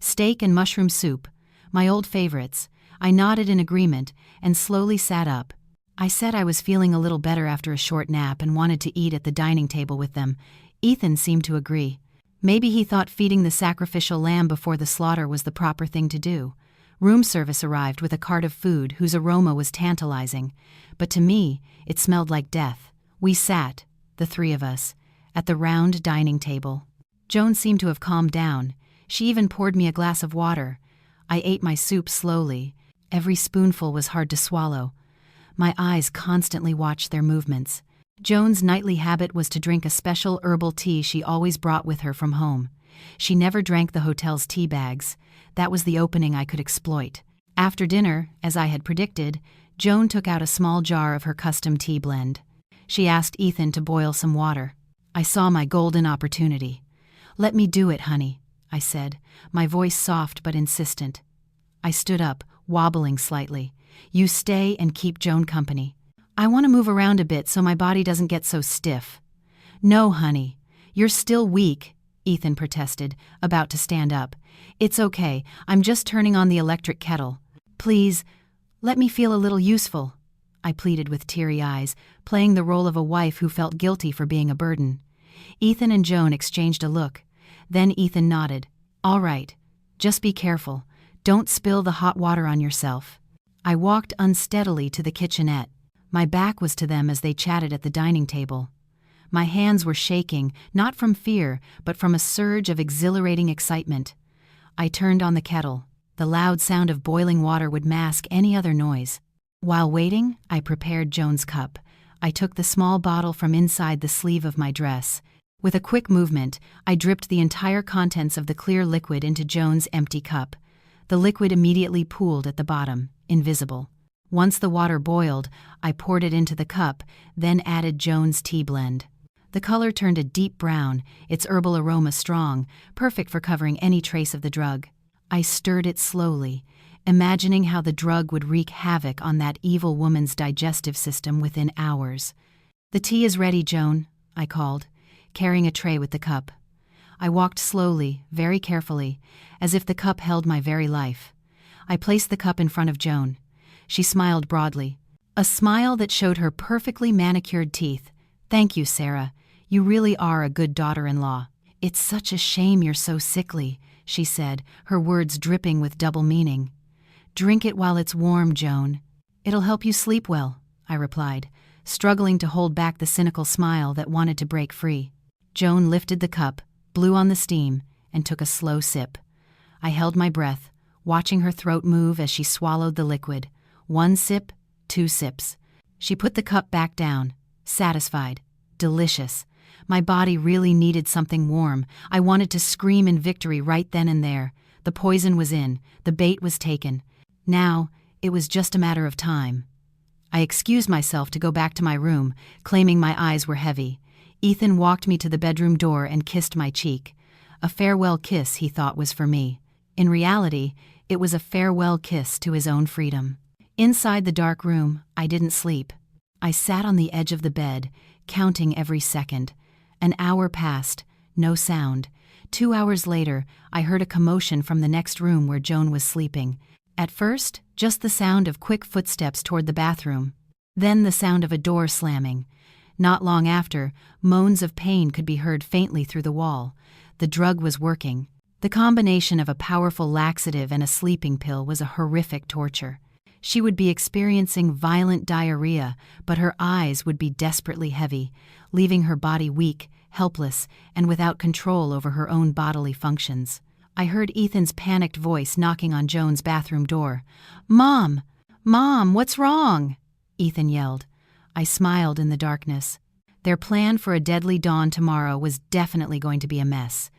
Steak and mushroom soup, my old favorites. I nodded in agreement and slowly sat up. I said I was feeling a little better after a short nap and wanted to eat at the dining table with them. Ethan seemed to agree. Maybe he thought feeding the sacrificial lamb before the slaughter was the proper thing to do. Room service arrived with a cart of food whose aroma was tantalizing, but to me, it smelled like death. We sat, the three of us, at the round dining table. Joan seemed to have calmed down. She even poured me a glass of water. I ate my soup slowly. Every spoonful was hard to swallow. My eyes constantly watched their movements. Joan's nightly habit was to drink a special herbal tea she always brought with her from home. She never drank the hotel's tea bags. That was the opening I could exploit. After dinner, as I had predicted, Joan took out a small jar of her custom tea blend. She asked Ethan to boil some water. I saw my golden opportunity. "Let me do it, honey," I said, my voice soft but insistent. I stood up, wobbling slightly. "You stay and keep Joan company. I want to move around a bit so my body doesn't get so stiff." "No, honey. You're still weak," Ethan protested, about to stand up. "It's okay. I'm just turning on the electric kettle. Please, let me feel a little useful," I pleaded with teary eyes, playing the role of a wife who felt guilty for being a burden. Ethan and Joan exchanged a look. Then Ethan nodded. "All right. Just be careful. Don't spill the hot water on yourself." I walked unsteadily to the kitchenette. My back was to them as they chatted at the dining table. My hands were shaking, not from fear, but from a surge of exhilarating excitement. I turned on the kettle. The loud sound of boiling water would mask any other noise. While waiting, I prepared Joan's cup. I took the small bottle from inside the sleeve of my dress. With a quick movement, I dripped the entire contents of the clear liquid into Joan's empty cup. The liquid immediately pooled at the bottom, invisible. Once the water boiled, I poured it into the cup, then added Joan's tea blend. The color turned a deep brown, its herbal aroma strong, perfect for covering any trace of the drug. I stirred it slowly, imagining how the drug would wreak havoc on that evil woman's digestive system within hours. "The tea is ready, Joan," I called, carrying a tray with the cup. I walked slowly, very carefully, as if the cup held my very life. I placed the cup in front of Joan. She smiled broadly, a smile that showed her perfectly manicured teeth. "Thank you, Sarah. You really are a good daughter-in-law." "It's such a shame you're so sickly," she said, her words dripping with double meaning. "Drink it while it's warm, Joan. It'll help you sleep well," I replied, struggling to hold back the cynical smile that wanted to break free. Joan lifted the cup, blew on the steam, and took a slow sip. I held my breath, watching her throat move as she swallowed the liquid. 1 sip, 2 sips. She put the cup back down, satisfied. Delicious. My body really needed something warm. I wanted to scream in victory right then and there. The poison was in, the bait was taken. Now, it was just a matter of time. I excused myself to go back to my room, claiming my eyes were heavy. Ethan walked me to the bedroom door and kissed my cheek. A farewell kiss he thought was for me. In reality, it was a farewell kiss to his own freedom. Inside the dark room, I didn't sleep. I sat on the edge of the bed, counting every second. An hour passed, no sound. 2 hours later, I heard a commotion from the next room where Joan was sleeping. At first, just the sound of quick footsteps toward the bathroom. Then the sound of a door slamming. Not long after, moans of pain could be heard faintly through the wall. The drug was working. The combination of a powerful laxative and a sleeping pill was a horrific torture. She would be experiencing violent diarrhea, but her eyes would be desperately heavy, leaving her body weak, helpless, and without control over her own bodily functions. I heard Ethan's panicked voice knocking on Joan's bathroom door. "Mom! Mom, what's wrong?" Ethan yelled. I smiled in the darkness. Their plan for a deadly dawn tomorrow was definitely going to be a mess.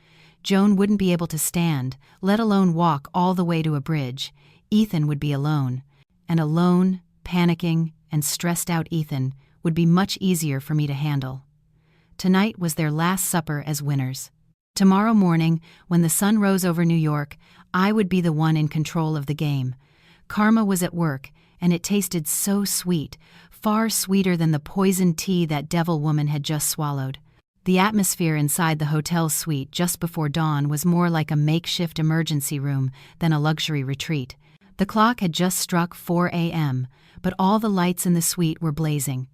Joan wouldn't be able to stand, let alone walk all the way to a bridge. Ethan would be alone. And alone, panicking, and stressed out Ethan would be much easier for me to handle. Tonight was their last supper as winners. Tomorrow morning, when the sun rose over New York, I would be the one in control of the game. Karma was at work, and it tasted so sweet, far sweeter than the poisoned tea that devil woman had just swallowed. The atmosphere inside the hotel suite just before dawn was more like a makeshift emergency room than a luxury retreat. The clock had just struck 4 a.m., but all the lights in the suite were blazing.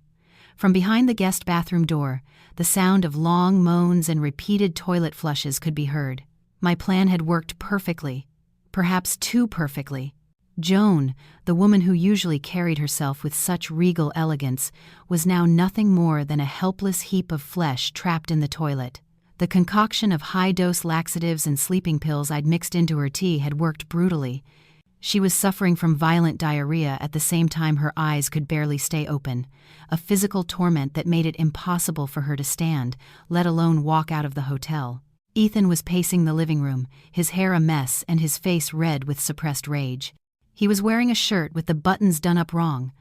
From behind the guest bathroom door, the sound of long moans and repeated toilet flushes could be heard. My plan had worked perfectly, perhaps too perfectly. Joan, the woman who usually carried herself with such regal elegance, was now nothing more than a helpless heap of flesh trapped in the toilet. The concoction of high-dose laxatives and sleeping pills I'd mixed into her tea had worked brutally. She was suffering from violent diarrhea at the same time her eyes could barely stay open, a physical torment that made it impossible for her to stand, let alone walk out of the hotel. Ethan was pacing the living room, his hair a mess and his face red with suppressed rage. He was wearing a shirt with the buttons done up wrong,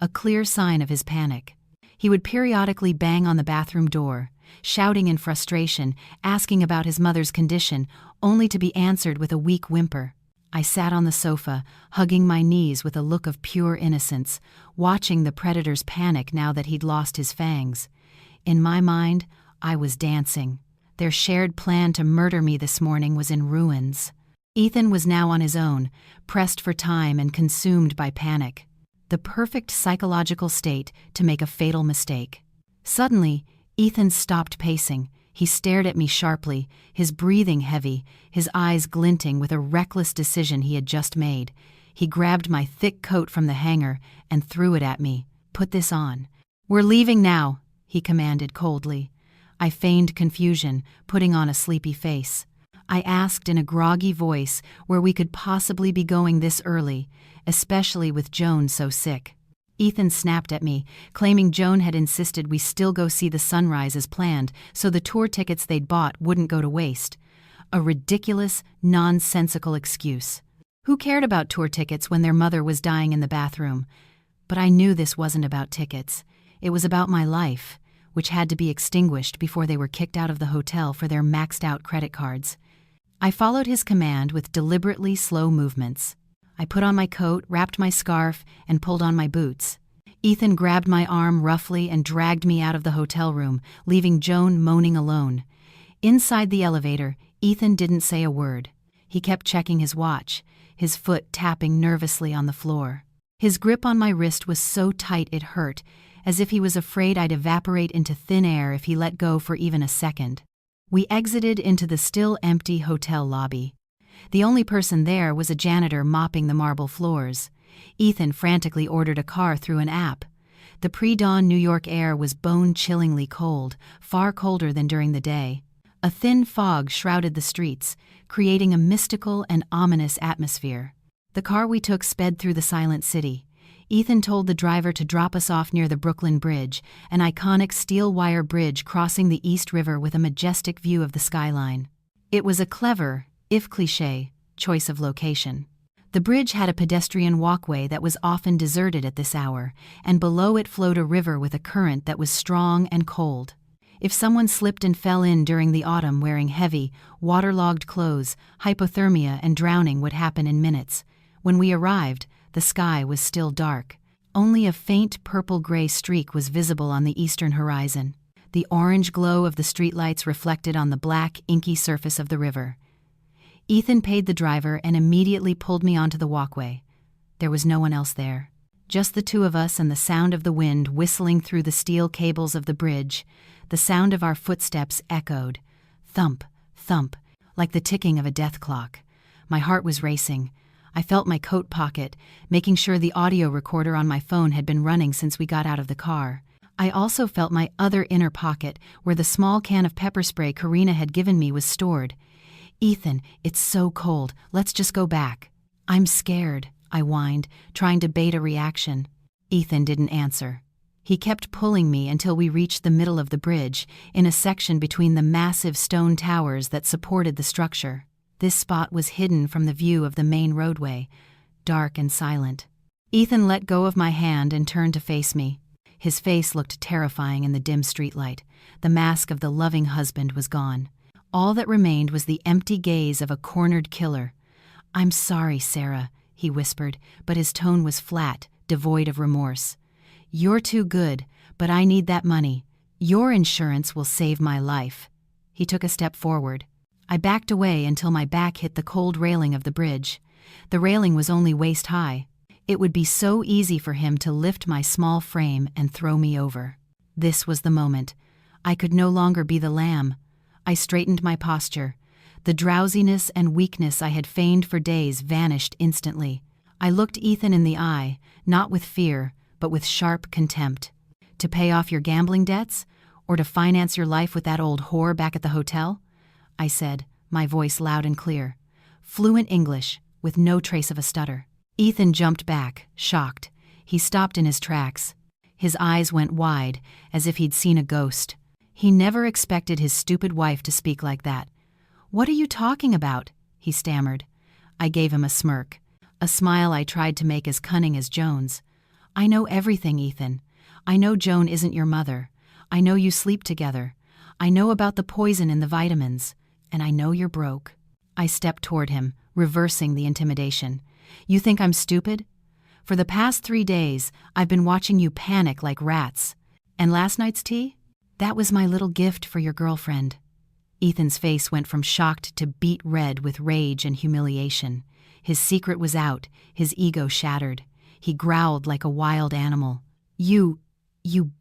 a clear sign of his panic. He would periodically bang on the bathroom door, shouting in frustration, asking about his mother's condition, only to be answered with a weak whimper. I sat on the sofa, hugging my knees with a look of pure innocence, watching the predator's panic now that he'd lost his fangs. In my mind, I was dancing. Their shared plan to murder me this morning was in ruins. Ethan was now on his own, pressed for time and consumed by panic. The perfect psychological state to make a fatal mistake. Suddenly, Ethan stopped pacing. He stared at me sharply, his breathing heavy, his eyes glinting with a reckless decision he had just made. He grabbed my thick coat from the hanger and threw it at me. "Put this on." "We're leaving now," he commanded coldly. I feigned confusion, putting on a sleepy face. I asked in a groggy voice where we could possibly be going this early, especially with Joan so sick. Ethan snapped at me, claiming Joan had insisted we still go see the sunrise as planned, so the tour tickets they'd bought wouldn't go to waste. A ridiculous, nonsensical excuse. Who cared about tour tickets when their mother was dying in the bathroom? But I knew this wasn't about tickets. It was about my life, which had to be extinguished before they were kicked out of the hotel for their maxed-out credit cards. I followed his command with deliberately slow movements. I put on my coat, wrapped my scarf, and pulled on my boots. Ethan grabbed my arm roughly and dragged me out of the hotel room, leaving Joan moaning alone. Inside the elevator, Ethan didn't say a word. He kept checking his watch, his foot tapping nervously on the floor. His grip on my wrist was so tight it hurt, as if he was afraid I'd evaporate into thin air if he let go for even a second. We exited into the still empty hotel lobby. The only person there was a janitor mopping the marble floors. Ethan frantically ordered a car through an app. The pre-dawn New York air was bone-chillingly cold, far colder than during the day. A thin fog shrouded the streets, creating a mystical and ominous atmosphere. The car we took sped through the silent city. Ethan told the driver to drop us off near the Brooklyn Bridge, an iconic steel wire bridge crossing the East River with a majestic view of the skyline. It was a clever, if cliché, choice of location. The bridge had a pedestrian walkway that was often deserted at this hour, and below it flowed a river with a current that was strong and cold. If someone slipped and fell in during the autumn wearing heavy, waterlogged clothes, hypothermia and drowning would happen in minutes. When we arrived, the sky was still dark. Only a faint purple-gray streak was visible on the eastern horizon. The orange glow of the streetlights reflected on the black, inky surface of the river. Ethan paid the driver and immediately pulled me onto the walkway. There was no one else there. Just the two of us and the sound of the wind whistling through the steel cables of the bridge. The sound of our footsteps echoed. Thump, thump, like the ticking of a death clock. My heart was racing. I felt my coat pocket, making sure the audio recorder on my phone had been running since we got out of the car. I also felt my other inner pocket, where the small can of pepper spray Karina had given me was stored. "Ethan, it's so cold. Let's just go back." "I'm scared," I whined, trying to bait a reaction. Ethan didn't answer. He kept pulling me until we reached the middle of the bridge, in a section between the massive stone towers that supported the structure. This spot was hidden from the view of the main roadway, dark and silent. Ethan let go of my hand and turned to face me. His face looked terrifying in the dim streetlight. The mask of the loving husband was gone. All that remained was the empty gaze of a cornered killer. "I'm sorry, Sarah," he whispered, but his tone was flat, devoid of remorse. "You're too good, but I need that money. Your insurance will save my life." He took a step forward. I backed away until my back hit the cold railing of the bridge. The railing was only waist high. It would be so easy for him to lift my small frame and throw me over. This was the moment. I could no longer be the lamb. I straightened my posture. The drowsiness and weakness I had feigned for days vanished instantly. I looked Ethan in the eye, not with fear, but with sharp contempt. "To pay off your gambling debts? Or to finance your life with that old whore back at the hotel?" I said, my voice loud and clear. Fluent English, with no trace of a stutter. Ethan jumped back, shocked. He stopped in his tracks. His eyes went wide, as if he'd seen a ghost. He never expected his stupid wife to speak like that. "What are you talking about?" he stammered. I gave him a smirk, a smile I tried to make as cunning as Joan's. "I know everything, Ethan. I know Joan isn't your mother. I know you sleep together. I know about the poison in the vitamins. And I know you're broke." I stepped toward him, reversing the intimidation. "You think I'm stupid? For the past 3 days, I've been watching you panic like rats. And last night's tea? That was my little gift for your girlfriend." Ethan's face went from shocked to beet red with rage and humiliation. His secret was out, his ego shattered. He growled like a wild animal. You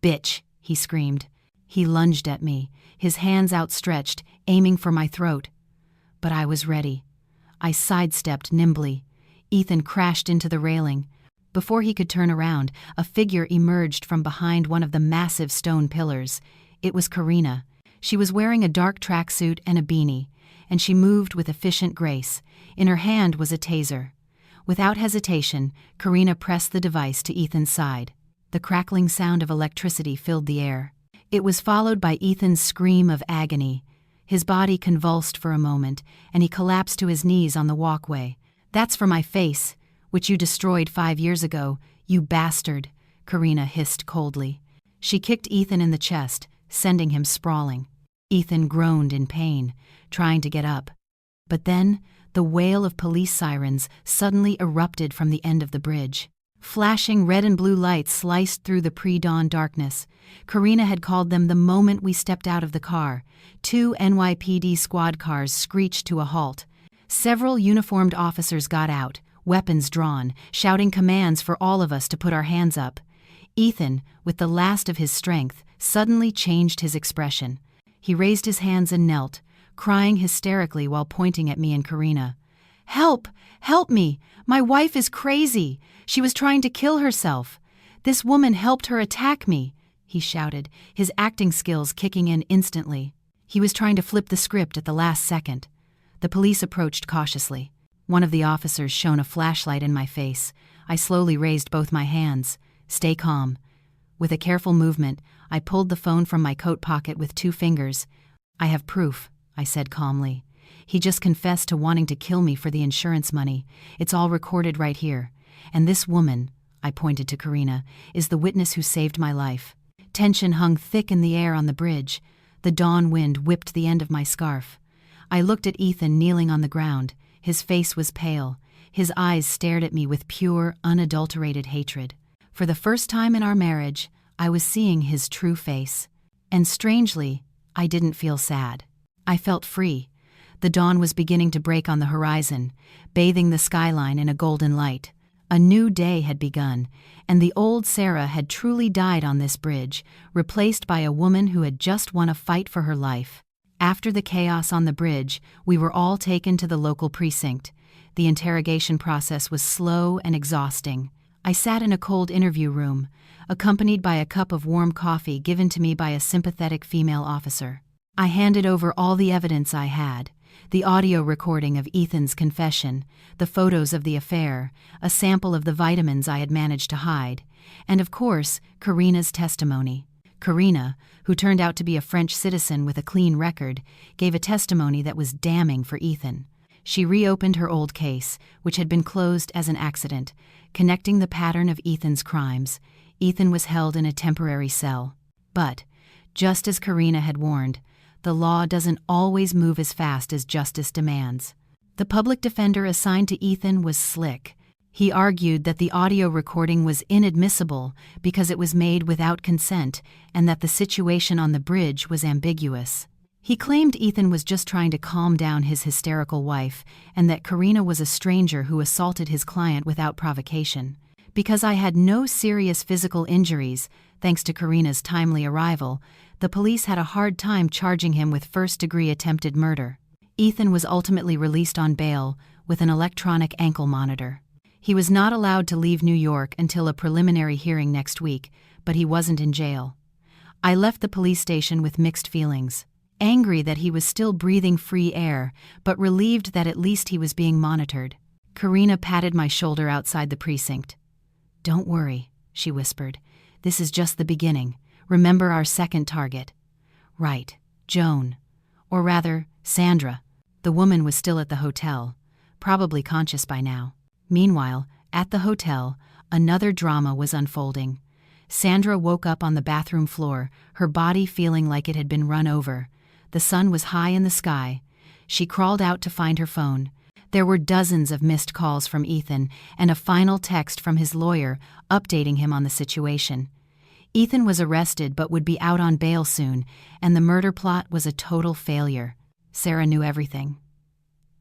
bitch," he screamed. He lunged at me, his hands outstretched, aiming for my throat. But I was ready. I sidestepped nimbly. Ethan crashed into the railing. Before he could turn around, a figure emerged from behind one of the massive stone pillars. It was Karina. She was wearing a dark tracksuit and a beanie, and she moved with efficient grace. In her hand was a taser. Without hesitation, Karina pressed the device to Ethan's side. The crackling sound of electricity filled the air. It was followed by Ethan's scream of agony. His body convulsed for a moment, and he collapsed to his knees on the walkway. "That's for my face, which you destroyed 5 years ago, you bastard," Karina hissed coldly. She kicked Ethan in the chest, sending him sprawling. Ethan groaned in pain, trying to get up. But then, the wail of police sirens suddenly erupted from the end of the bridge. Flashing red and blue lights sliced through the pre-dawn darkness. Karina had called them the moment we stepped out of the car. 2 NYPD squad cars screeched to a halt. Several uniformed officers got out, weapons drawn, shouting commands for all of us to put our hands up. Ethan, with the last of his strength, suddenly changed his expression. He raised his hands and knelt, crying hysterically while pointing at me and Karina. "Help! Help me! My wife is crazy! She was trying to kill herself! This woman helped her attack me!" he shouted, his acting skills kicking in instantly. He was trying to flip the script at the last second. The police approached cautiously. One of the officers shone a flashlight in my face. I slowly raised both my hands. "Stay calm." With a careful movement, I pulled the phone from my coat pocket with 2 fingers. "I have proof," I said calmly. "He just confessed to wanting to kill me for the insurance money. It's all recorded right here. And this woman," I pointed to Karina, "is the witness who saved my life." Tension hung thick in the air on the bridge. The dawn wind whipped the end of my scarf. I looked at Ethan kneeling on the ground. His face was pale. His eyes stared at me with pure, unadulterated hatred. For the first time in our marriage, I was seeing his true face. And strangely, I didn't feel sad. I felt free. The dawn was beginning to break on the horizon, bathing the skyline in a golden light. A new day had begun, and the old Sarah had truly died on this bridge, replaced by a woman who had just won a fight for her life. After the chaos on the bridge, we were all taken to the local precinct. The interrogation process was slow and exhausting. I sat in a cold interview room, accompanied by a cup of warm coffee given to me by a sympathetic female officer. I handed over all the evidence I had: the audio recording of Ethan's confession, the photos of the affair, a sample of the vitamins I had managed to hide, and of course, Karina's testimony. Karina, who turned out to be a French citizen with a clean record, gave a testimony that was damning for Ethan. She reopened her old case, which had been closed as an accident, connecting the pattern of Ethan's crimes. Ethan was held in a temporary cell. But, just as Karina had warned, the law doesn't always move as fast as justice demands. The public defender assigned to Ethan was slick. He argued that the audio recording was inadmissible because it was made without consent and that the situation on the bridge was ambiguous. He claimed Ethan was just trying to calm down his hysterical wife and that Karina was a stranger who assaulted his client without provocation. Because I had no serious physical injuries, thanks to Karina's timely arrival, the police had a hard time charging him with first-degree attempted murder. Ethan was ultimately released on bail with an electronic ankle monitor. He was not allowed to leave New York until a preliminary hearing next week, but he wasn't in jail. I left the police station with mixed feelings. Angry that he was still breathing free air, but relieved that at least he was being monitored. Karina patted my shoulder outside the precinct. "Don't worry," she whispered. "This is just the beginning. Remember our second target." "Right, Joan. Or rather, Sandra." The woman was still at the hotel, probably conscious by now. Meanwhile, at the hotel, another drama was unfolding. Sandra woke up on the bathroom floor, her body feeling like it had been run over. The sun was high in the sky. She crawled out to find her phone. There were dozens of missed calls from Ethan and a final text from his lawyer updating him on the situation. Ethan was arrested but would be out on bail soon, and the murder plot was a total failure. Sarah knew everything.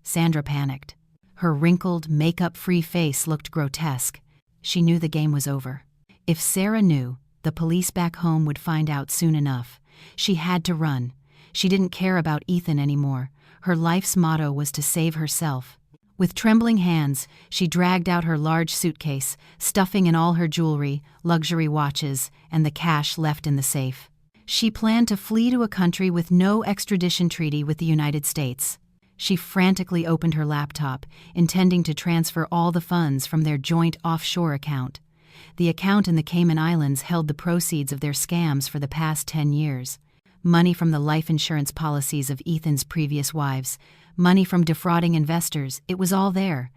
Sandra panicked. Her wrinkled, makeup-free face looked grotesque. She knew the game was over. If Sarah knew, the police back home would find out soon enough. She had to run. She didn't care about Ethan anymore. Her life's motto was to save herself. With trembling hands, she dragged out her large suitcase, stuffing in all her jewelry, luxury watches, and the cash left in the safe. She planned to flee to a country with no extradition treaty with the United States. She frantically opened her laptop, intending to transfer all the funds from their joint offshore account. The account in the Cayman Islands held the proceeds of their scams for the past 10 years. Money from the life insurance policies of Ethan's previous wives, money from defrauding investors, it was all there.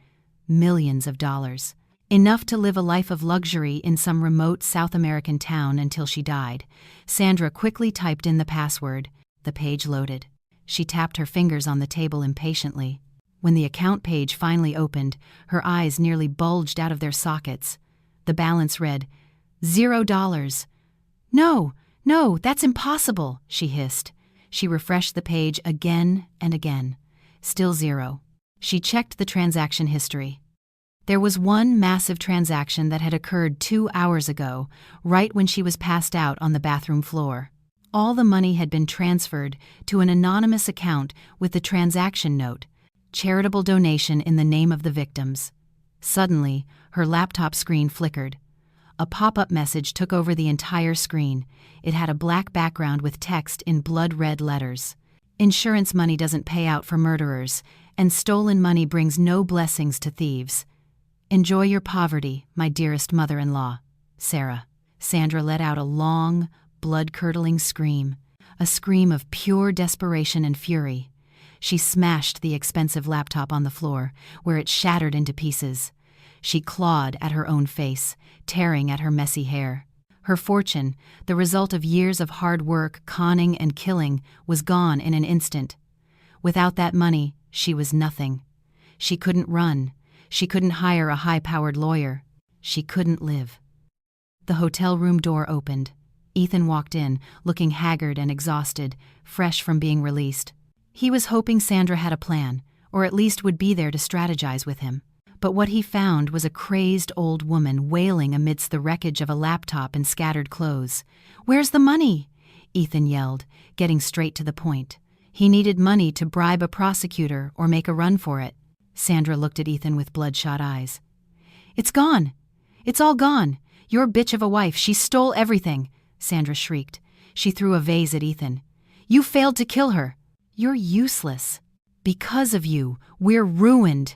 Millions of dollars. Enough to live a life of luxury in some remote South American town until she died. Sandra quickly typed in the password. The page loaded. She tapped her fingers on the table impatiently. When the account page finally opened, her eyes nearly bulged out of their sockets. The balance read, $0. No, that's impossible, she hissed. She refreshed the page again and again. Still zero. She checked the transaction history. There was one massive transaction that had occurred 2 hours ago, right when she was passed out on the bathroom floor. All the money had been transferred to an anonymous account with the transaction note, charitable donation in the name of the victims. Suddenly, her laptop screen flickered. A pop-up message took over the entire screen. It had a black background with text in blood-red letters. Insurance money doesn't pay out for murderers, and stolen money brings no blessings to thieves. Enjoy your poverty, my dearest mother-in-law, Sarah. Sandra let out a long, blood-curdling scream, a scream of pure desperation and fury. She smashed the expensive laptop on the floor, where it shattered into pieces. She clawed at her own face, tearing at her messy hair. Her fortune, the result of years of hard work, conning, and killing, was gone in an instant. Without that money, she was nothing. She couldn't run. She couldn't hire a high-powered lawyer. She couldn't live. The hotel room door opened. Ethan walked in, looking haggard and exhausted, fresh from being released. He was hoping Sandra had a plan, or at least would be there to strategize with him. But what he found was a crazed old woman wailing amidst the wreckage of a laptop and scattered clothes. "Where's the money?" Ethan yelled, getting straight to the point. He needed money to bribe a prosecutor or make a run for it. Sandra looked at Ethan with bloodshot eyes. "It's gone. It's all gone. Your bitch of a wife, she stole everything," Sandra shrieked. She threw a vase at Ethan. "You failed to kill her. You're useless. Because of you, we're ruined."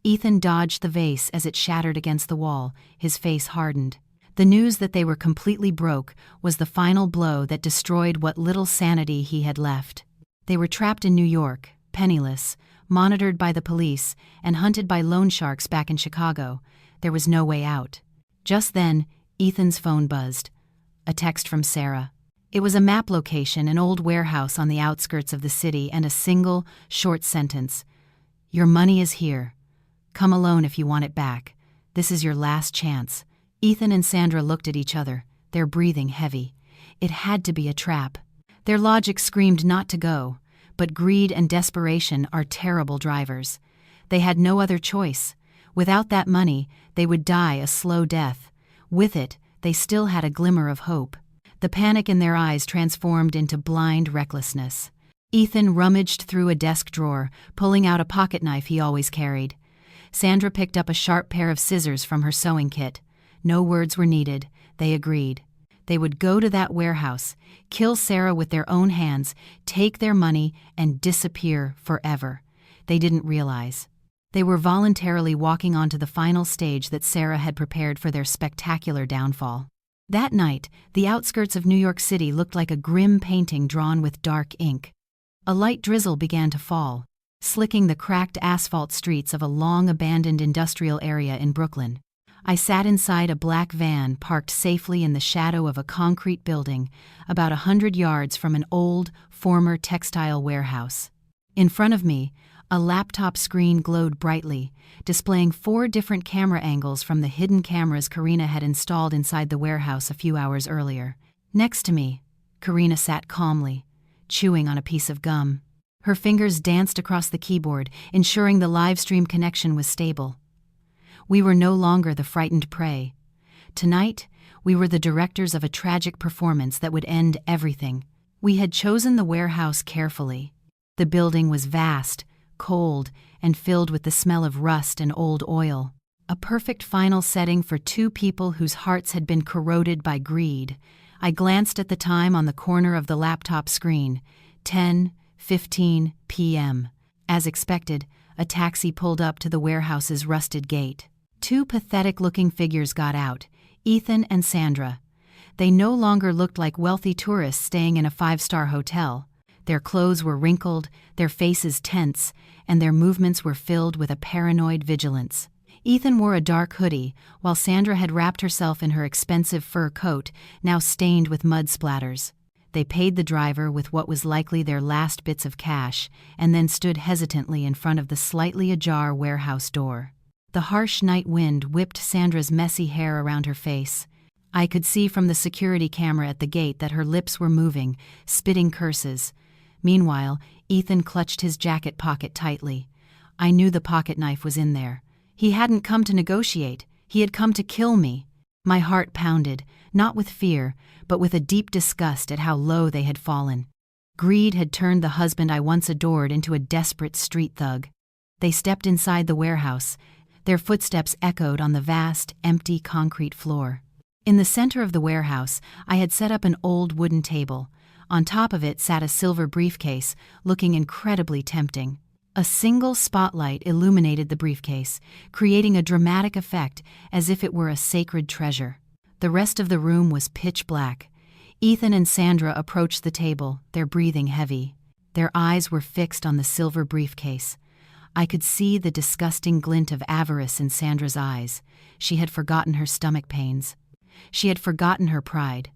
Ethan dodged the vase as it shattered against the wall, his face hardened. The news that they were completely broke was the final blow that destroyed what little sanity he had left. They were trapped in New York, penniless, monitored by the police, and hunted by loan sharks back in Chicago. There was no way out. Just then, Ethan's phone buzzed. A text from Sarah. It was a map location, an old warehouse on the outskirts of the city, and a single, short sentence. "Your money is here. Come alone if you want it back. This is your last chance." Ethan and Sandra looked at each other, their breathing heavy. It had to be a trap. Their logic screamed not to go, but greed and desperation are terrible drivers. They had no other choice. Without that money, they would die a slow death. With it, they still had a glimmer of hope. The panic in their eyes transformed into blind recklessness. Ethan rummaged through a desk drawer, pulling out a pocket knife he always carried. Sandra picked up a sharp pair of scissors from her sewing kit. No words were needed. They agreed. They would go to that warehouse, kill Sarah with their own hands, take their money, and disappear forever. They didn't realize. They were voluntarily walking onto the final stage that Sarah had prepared for their spectacular downfall. That night, the outskirts of New York City looked like a grim painting drawn with dark ink. A light drizzle began to fall, slicking the cracked asphalt streets of a long-abandoned industrial area in Brooklyn. I sat inside a black van parked safely in the shadow of a concrete building about 100 yards from an old, former textile warehouse. In front of me, a laptop screen glowed brightly, displaying 4 different camera angles from the hidden cameras Karina had installed inside the warehouse a few hours earlier. Next to me, Karina sat calmly, chewing on a piece of gum. Her fingers danced across the keyboard, ensuring the live stream connection was stable. We were no longer the frightened prey. Tonight, we were the directors of a tragic performance that would end everything. We had chosen the warehouse carefully. The building was vast, cold, and filled with the smell of rust and old oil. A perfect final setting for 2 people whose hearts had been corroded by greed. I glanced at the time on the corner of the laptop screen, 10:15 p.m. As expected, a taxi pulled up to the warehouse's rusted gate. 2 pathetic-looking figures got out, Ethan and Sandra. They no longer looked like wealthy tourists staying in a 5-star hotel. Their clothes were wrinkled, their faces tense, and their movements were filled with a paranoid vigilance. Ethan wore a dark hoodie, while Sandra had wrapped herself in her expensive fur coat, now stained with mud splatters. They paid the driver with what was likely their last bits of cash, and then stood hesitantly in front of the slightly ajar warehouse door. The harsh night wind whipped Sandra's messy hair around her face. I could see from the security camera at the gate that her lips were moving, spitting curses. Meanwhile, Ethan clutched his jacket pocket tightly. I knew the pocket knife was in there. He hadn't come to negotiate. He had come to kill me. My heart pounded, not with fear, but with a deep disgust at how low they had fallen. Greed had turned the husband I once adored into a desperate street thug. They stepped inside the warehouse. Their footsteps echoed on the vast, empty concrete floor. In the center of the warehouse, I had set up an old wooden table. On top of it sat a silver briefcase, looking incredibly tempting. A single spotlight illuminated the briefcase, creating a dramatic effect as if it were a sacred treasure. The rest of the room was pitch black. Ethan and Sandra approached the table, their breathing heavy. Their eyes were fixed on the silver briefcase. I could see the disgusting glint of avarice in Sandra's eyes. She had forgotten her stomach pains. She had forgotten her pride.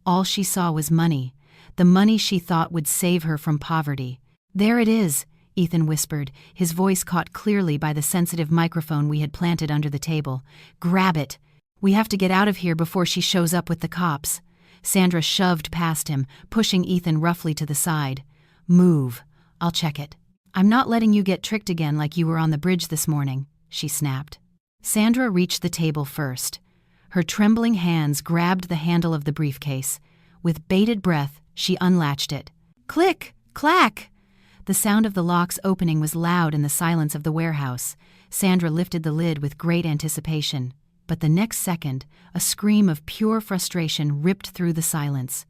All she saw was money, the money she thought would save her from poverty. "There it is," Ethan whispered, his voice caught clearly by the sensitive microphone we had planted under the table. "Grab it. We have to get out of here before she shows up with the cops." Sandra shoved past him, pushing Ethan roughly to the side. "Move. I'll check it." "I'm not letting you get tricked again like you were on the bridge this morning," she snapped. Sandra reached the table first. Her trembling hands grabbed the handle of the briefcase. With bated breath, she unlatched it. Click! Clack! The sound of the locks opening was loud in the silence of the warehouse. Sandra lifted the lid with great anticipation. But the next second, a scream of pure frustration ripped through the silence.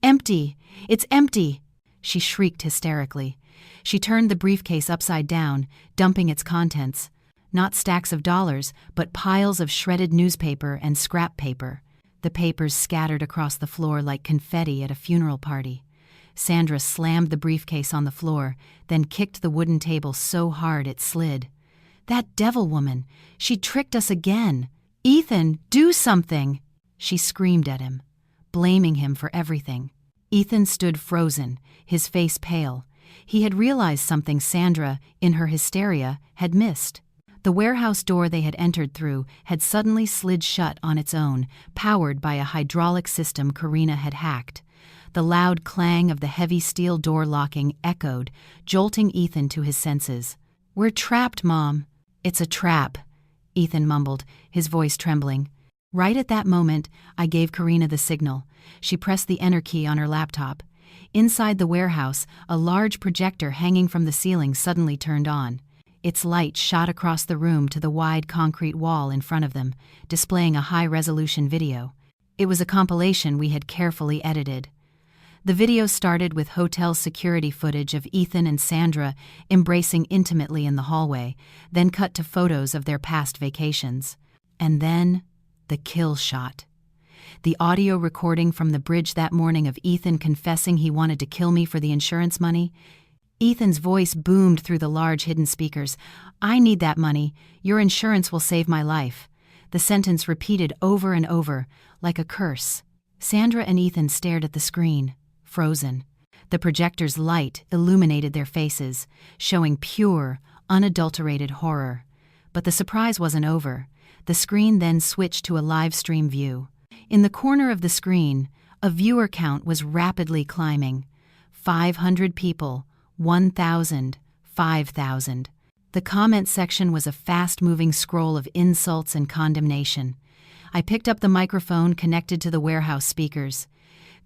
"Empty! It's empty!" she shrieked hysterically. She turned the briefcase upside down, dumping its contents. Not stacks of dollars, but piles of shredded newspaper and scrap paper. The papers scattered across the floor like confetti at a funeral party. Sandra slammed the briefcase on the floor, then kicked the wooden table so hard it slid. "That devil woman! She tricked us again! Ethan, do something!" she screamed at him, blaming him for everything. Ethan stood frozen, his face pale. He had realized something Sandra, in her hysteria, had missed. The warehouse door they had entered through had suddenly slid shut on its own, powered by a hydraulic system Karina had hacked. The loud clang of the heavy steel door locking echoed, jolting Ethan to his senses. "We're trapped, Mom." "It's a trap," Ethan mumbled, his voice trembling. Right at that moment, I gave Karina the signal. She pressed the enter key on her laptop. Inside the warehouse, a large projector hanging from the ceiling suddenly turned on. Its light shot across the room to the wide concrete wall in front of them, displaying a high-resolution video. It was a compilation we had carefully edited. The video started with hotel security footage of Ethan and Sandra embracing intimately in the hallway, then cut to photos of their past vacations. And then, the kill shot. The audio recording from the bridge that morning of Ethan confessing he wanted to kill me for the insurance money. Ethan's voice boomed through the large hidden speakers. "I need that money. Your insurance will save my life." The sentence repeated over and over, like a curse. Sandra and Ethan stared at the screen, frozen. The projector's light illuminated their faces, showing pure, unadulterated horror. But the surprise wasn't over. The screen then switched to a live stream view. In the corner of the screen, a viewer count was rapidly climbing. 500 people, 1,000, 5,000. The comment section was a fast-moving scroll of insults and condemnation. I picked up the microphone connected to the warehouse speakers.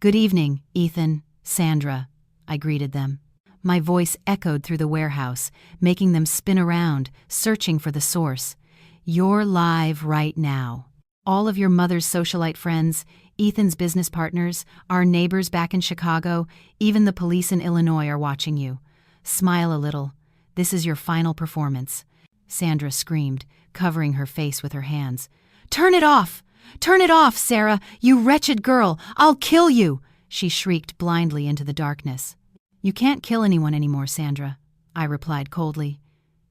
"Good evening, Ethan, Sandra," I greeted them. My voice echoed through the warehouse, making them spin around, searching for the source. "You're live right now. All of your mother's socialite friends, Ethan's business partners, our neighbors back in Chicago, even the police in Illinois are watching you. Smile a little. This is your final performance." Sandra screamed, covering her face with her hands. "Turn it off! Turn it off, Sarah! You wretched girl! I'll kill you!" she shrieked blindly into the darkness. "You can't kill anyone anymore, Sandra," I replied coldly.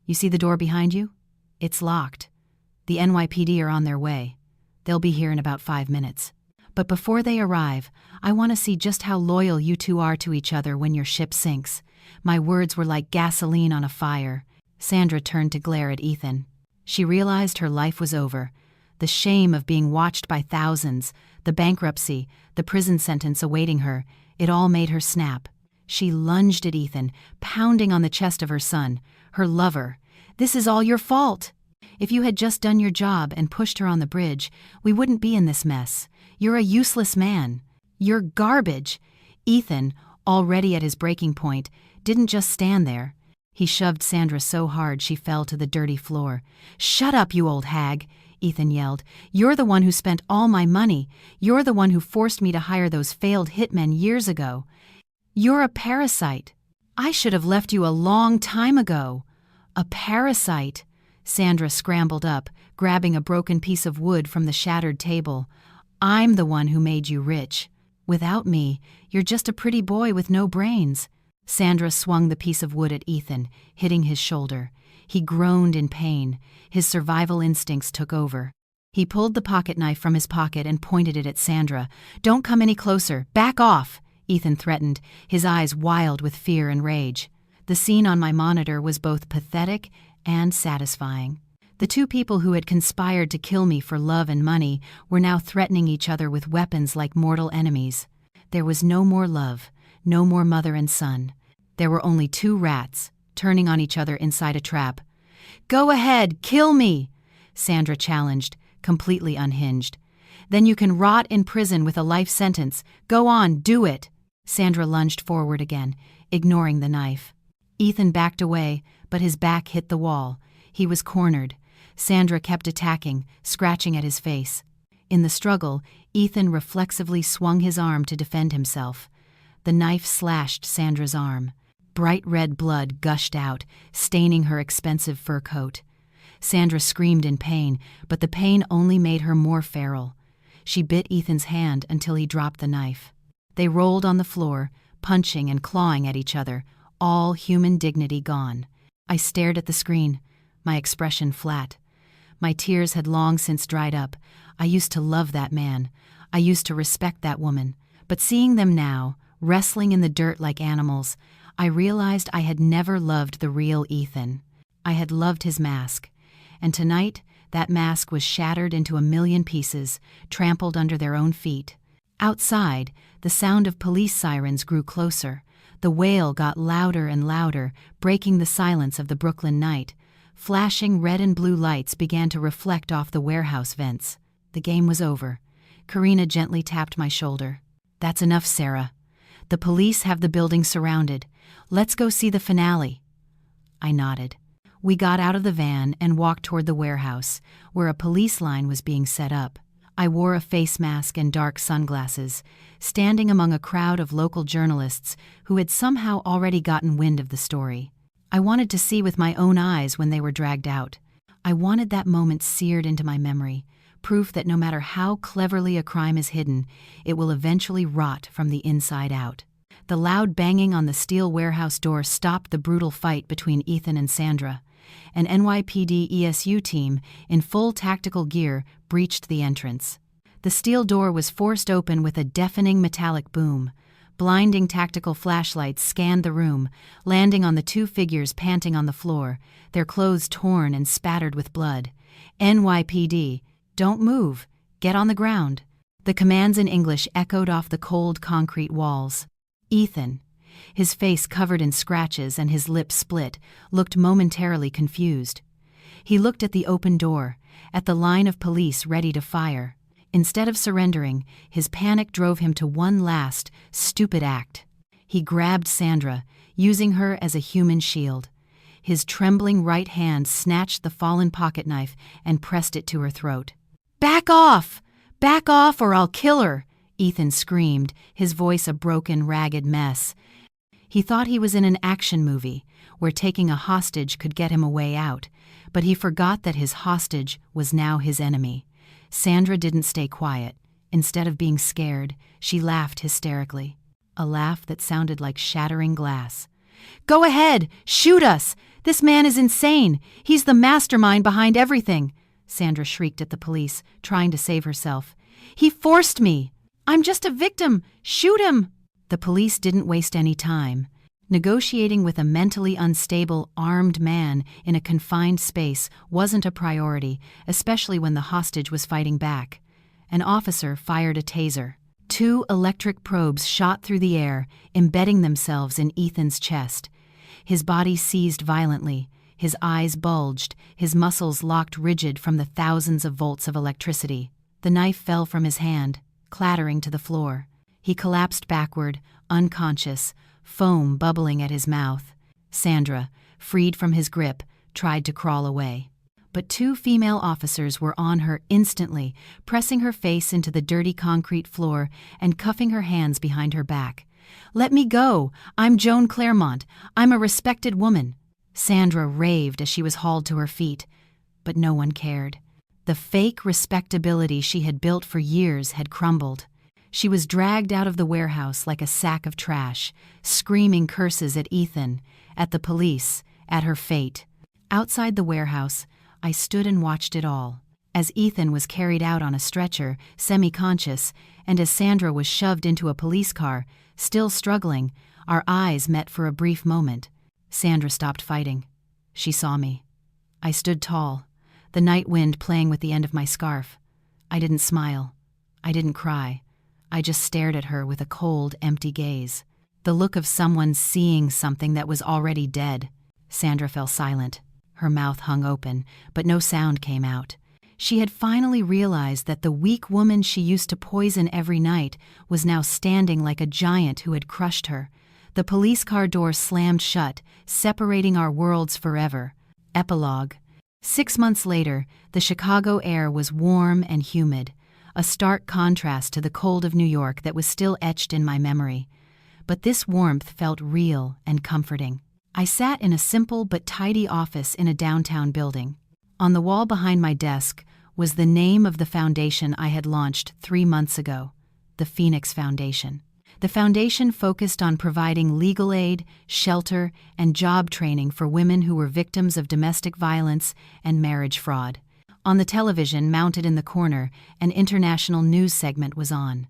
"You see the door behind you? It's locked. The NYPD are on their way. They'll be here in about 5 minutes. But before they arrive, I want to see just how loyal you two are to each other when your ship sinks." My words were like gasoline on a fire. Sandra turned to glare at Ethan. She realized her life was over. The shame of being watched by thousands, the bankruptcy, the prison sentence awaiting her, it all made her snap. She lunged at Ethan, pounding on the chest of her son, her lover. "This is all your fault. If you had just done your job and pushed her on the bridge, we wouldn't be in this mess. You're a useless man. You're garbage." Ethan, already at his breaking point, didn't just stand there. He shoved Sandra so hard she fell to the dirty floor. "Shut up, you old hag," Ethan yelled. "You're the one who spent all my money. You're the one who forced me to hire those failed hitmen years ago. You're a parasite. I should have left you a long time ago." "A parasite." Sandra scrambled up, grabbing a broken piece of wood from the shattered table. "I'm the one who made you rich. Without me, you're just a pretty boy with no brains." Sandra swung the piece of wood at Ethan, hitting his shoulder. He groaned in pain. His survival instincts took over. He pulled the pocket knife from his pocket and pointed it at Sandra. "Don't come any closer. Back off," Ethan threatened, his eyes wild with fear and rage. The scene on my monitor was both pathetic and satisfying. The two people who had conspired to kill me for love and money were now threatening each other with weapons like mortal enemies. There was no more love, no more mother and son. There were only two rats, turning on each other inside a trap. "Go ahead, kill me," Sandra challenged, completely unhinged. "Then you can rot in prison with a life sentence. Go on, do it." Sandra lunged forward again, ignoring the knife. Ethan backed away, but his back hit the wall. He was cornered. Sandra kept attacking, scratching at his face. In the struggle, Ethan reflexively swung his arm to defend himself. The knife slashed Sandra's arm. Bright red blood gushed out, staining her expensive fur coat. Sandra screamed in pain, but the pain only made her more feral. She bit Ethan's hand until he dropped the knife. They rolled on the floor, punching and clawing at each other, all human dignity gone. I stared at the screen, my expression flat. My tears had long since dried up. I used to love that man. I used to respect that woman. But seeing them now, wrestling in the dirt like animals, I realized I had never loved the real Ethan. I had loved his mask. And tonight, that mask was shattered into a million pieces, trampled under their own feet. Outside, the sound of police sirens grew closer. The wail got louder and louder, breaking the silence of the Brooklyn night. Flashing red and blue lights began to reflect off the warehouse vents. The game was over. Karina gently tapped my shoulder. "That's enough, Sarah. The police have the building surrounded. Let's go see the finale." I nodded. We got out of the van and walked toward the warehouse, where a police line was being set up. I wore a face mask and dark sunglasses, standing among a crowd of local journalists who had somehow already gotten wind of the story. I wanted to see with my own eyes when they were dragged out. I wanted that moment seared into my memory, proof that no matter how cleverly a crime is hidden, it will eventually rot from the inside out. The loud banging on the steel warehouse door stopped the brutal fight between Ethan and Sandra. An NYPD ESU team, in full tactical gear, breached the entrance. The steel door was forced open with a deafening metallic boom. Blinding tactical flashlights scanned the room, landing on the two figures panting on the floor, their clothes torn and spattered with blood. "NYPD, don't move. Get on the ground." The commands in English echoed off the cold concrete walls. Ethan, his face covered in scratches and his lips split, looked momentarily confused. He looked at the open door, at the line of police ready to fire. Instead of surrendering, his panic drove him to one last, stupid act. He grabbed Sandra, using her as a human shield. His trembling right hand snatched the fallen pocketknife and pressed it to her throat. "Back off! Back off or I'll kill her!" Ethan screamed, his voice a broken, ragged mess. He thought he was in an action movie, where taking a hostage could get him a way out, but he forgot that his hostage was now his enemy. Sandra didn't stay quiet. Instead of being scared, she laughed hysterically. A laugh that sounded like shattering glass. "Go ahead! Shoot us! This man is insane! He's the mastermind behind everything!" Sandra shrieked at the police, trying to save herself. "He forced me! I'm just a victim! Shoot him!" The police didn't waste any time. Negotiating with a mentally unstable, armed man in a confined space wasn't a priority, especially when the hostage was fighting back. An officer fired a taser. 2 electric probes shot through the air, embedding themselves in Ethan's chest. His body seized violently. His eyes bulged, his muscles locked rigid from the thousands of volts of electricity. The knife fell from his hand, clattering to the floor. He collapsed backward, unconscious, foam bubbling at his mouth. Sandra, freed from his grip, tried to crawl away. But 2 female officers were on her instantly, pressing her face into the dirty concrete floor and cuffing her hands behind her back. "Let me go! I'm Joan Claremont. I'm a respected woman." Sandra raved as she was hauled to her feet, but no one cared. The fake respectability she had built for years had crumbled. She was dragged out of the warehouse like a sack of trash, screaming curses at Ethan, at the police, at her fate. Outside the warehouse, I stood and watched it all. As Ethan was carried out on a stretcher, semi-conscious, and as Sandra was shoved into a police car, still struggling, our eyes met for a brief moment. Sandra stopped fighting. She saw me. I stood tall, the night wind playing with the end of my scarf. I didn't smile. I didn't cry. I just stared at her with a cold, empty gaze. The look of someone seeing something that was already dead. Sandra fell silent. Her mouth hung open, but no sound came out. She had finally realized that the weak woman she used to poison every night was now standing like a giant who had crushed her. The police car door slammed shut, separating our worlds forever. Epilogue. 6 months later, the Chicago air was warm and humid, a stark contrast to the cold of New York that was still etched in my memory. But this warmth felt real and comforting. I sat in a simple but tidy office in a downtown building. On the wall behind my desk was the name of the foundation I had launched 3 months ago, the Phoenix Foundation. The foundation focused on providing legal aid, shelter, and job training for women who were victims of domestic violence and marriage fraud. On the television, mounted in the corner, an international news segment was on.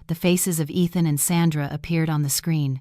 The faces of Ethan and Sandra appeared on the screen.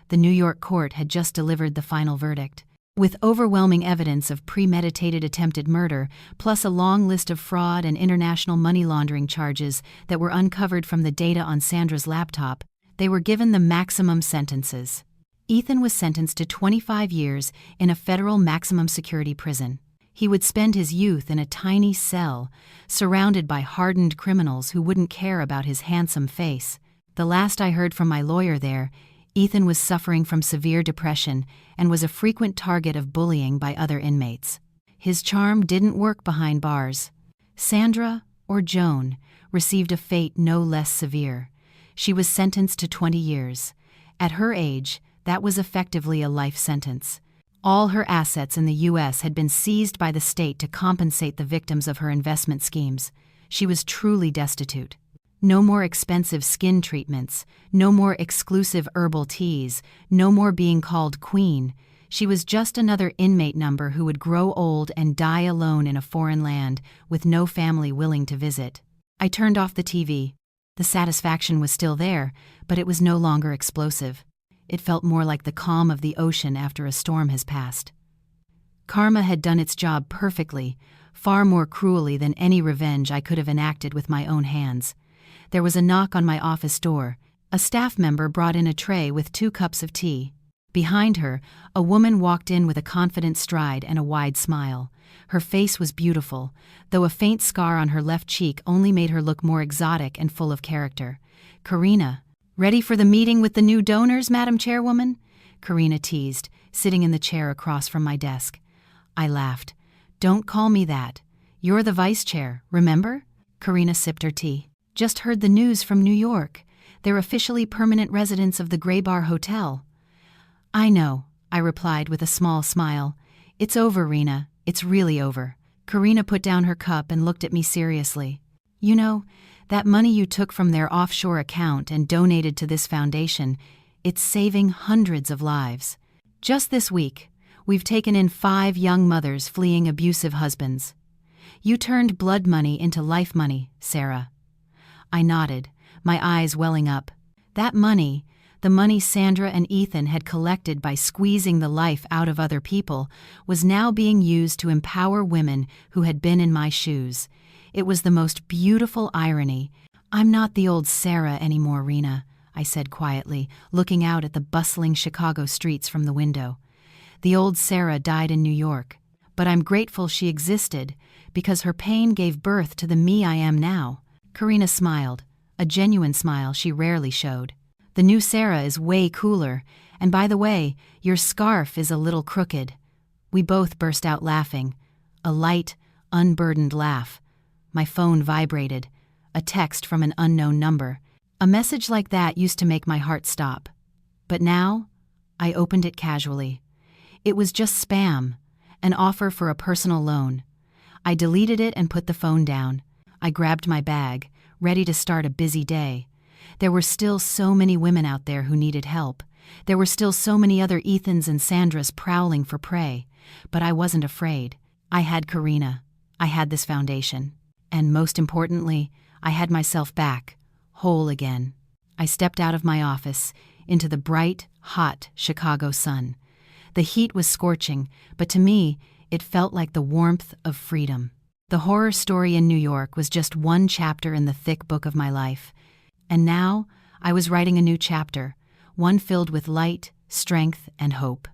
The New York court had just delivered the final verdict. With overwhelming evidence of premeditated attempted murder, plus a long list of fraud and international money laundering charges that were uncovered from the data on Sandra's laptop, they were given the maximum sentences. Ethan was sentenced to 25 years in a federal maximum security prison. He would spend his youth in a tiny cell, surrounded by hardened criminals who wouldn't care about his handsome face. The last I heard from my lawyer there, Ethan was suffering from severe depression and was a frequent target of bullying by other inmates. His charm didn't work behind bars. Sandra, or Joan, received a fate no less severe. She was sentenced to 20 years. At her age, that was effectively a life sentence. All her assets in the U.S. had been seized by the state to compensate the victims of her investment schemes. She was truly destitute. No more expensive skin treatments, no more exclusive herbal teas, no more being called queen. She was just another inmate number who would grow old and die alone in a foreign land with no family willing to visit. I turned off the TV. The satisfaction was still there, but it was no longer explosive. It felt more like the calm of the ocean after a storm has passed. Karma had done its job perfectly, far more cruelly than any revenge I could have enacted with my own hands. There was a knock on my office door. A staff member brought in a tray with 2 cups of tea. Behind her, a woman walked in with a confident stride and a wide smile. Her face was beautiful, though a faint scar on her left cheek only made her look more exotic and full of character. "Karina, ready for the meeting with the new donors, Madam Chairwoman?" Karina teased, sitting in the chair across from my desk. I laughed. "Don't call me that. You're the vice chair, remember?" Karina sipped her tea. "Just heard the news from New York. They're officially permanent residents of the Gray Bar Hotel." "I know," I replied with a small smile. "It's over, Rena. It's really over." Karina put down her cup and looked at me seriously. "You know, that money you took from their offshore account and donated to this foundation, it's saving hundreds of lives. Just this week, we've taken in 5 young mothers fleeing abusive husbands. You turned blood money into life money, Sarah." I nodded, my eyes welling up. That money, the money Sandra and Ethan had collected by squeezing the life out of other people, was now being used to empower women who had been in my shoes. It was the most beautiful irony. "I'm not the old Sarah anymore, Rena," I said quietly, looking out at the bustling Chicago streets from the window. "The old Sarah died in New York, but I'm grateful she existed because her pain gave birth to the me I am now." Karina smiled, a genuine smile she rarely showed. "The new Sarah is way cooler, and by the way, your scarf is a little crooked." We both burst out laughing, a light, unburdened laugh. My phone vibrated, a text from an unknown number. A message like that used to make my heart stop. But now, I opened it casually. It was just spam, an offer for a personal loan. I deleted it and put the phone down. I grabbed my bag, ready to start a busy day. There were still so many women out there who needed help. There were still so many other Ethans and Sandras prowling for prey. But I wasn't afraid. I had Karina. I had this foundation. And most importantly, I had myself back, whole again. I stepped out of my office, into the bright, hot Chicago sun. The heat was scorching, but to me, it felt like the warmth of freedom. The horror story in New York was just one chapter in the thick book of my life. And now, I was writing a new chapter, one filled with light, strength, and hope.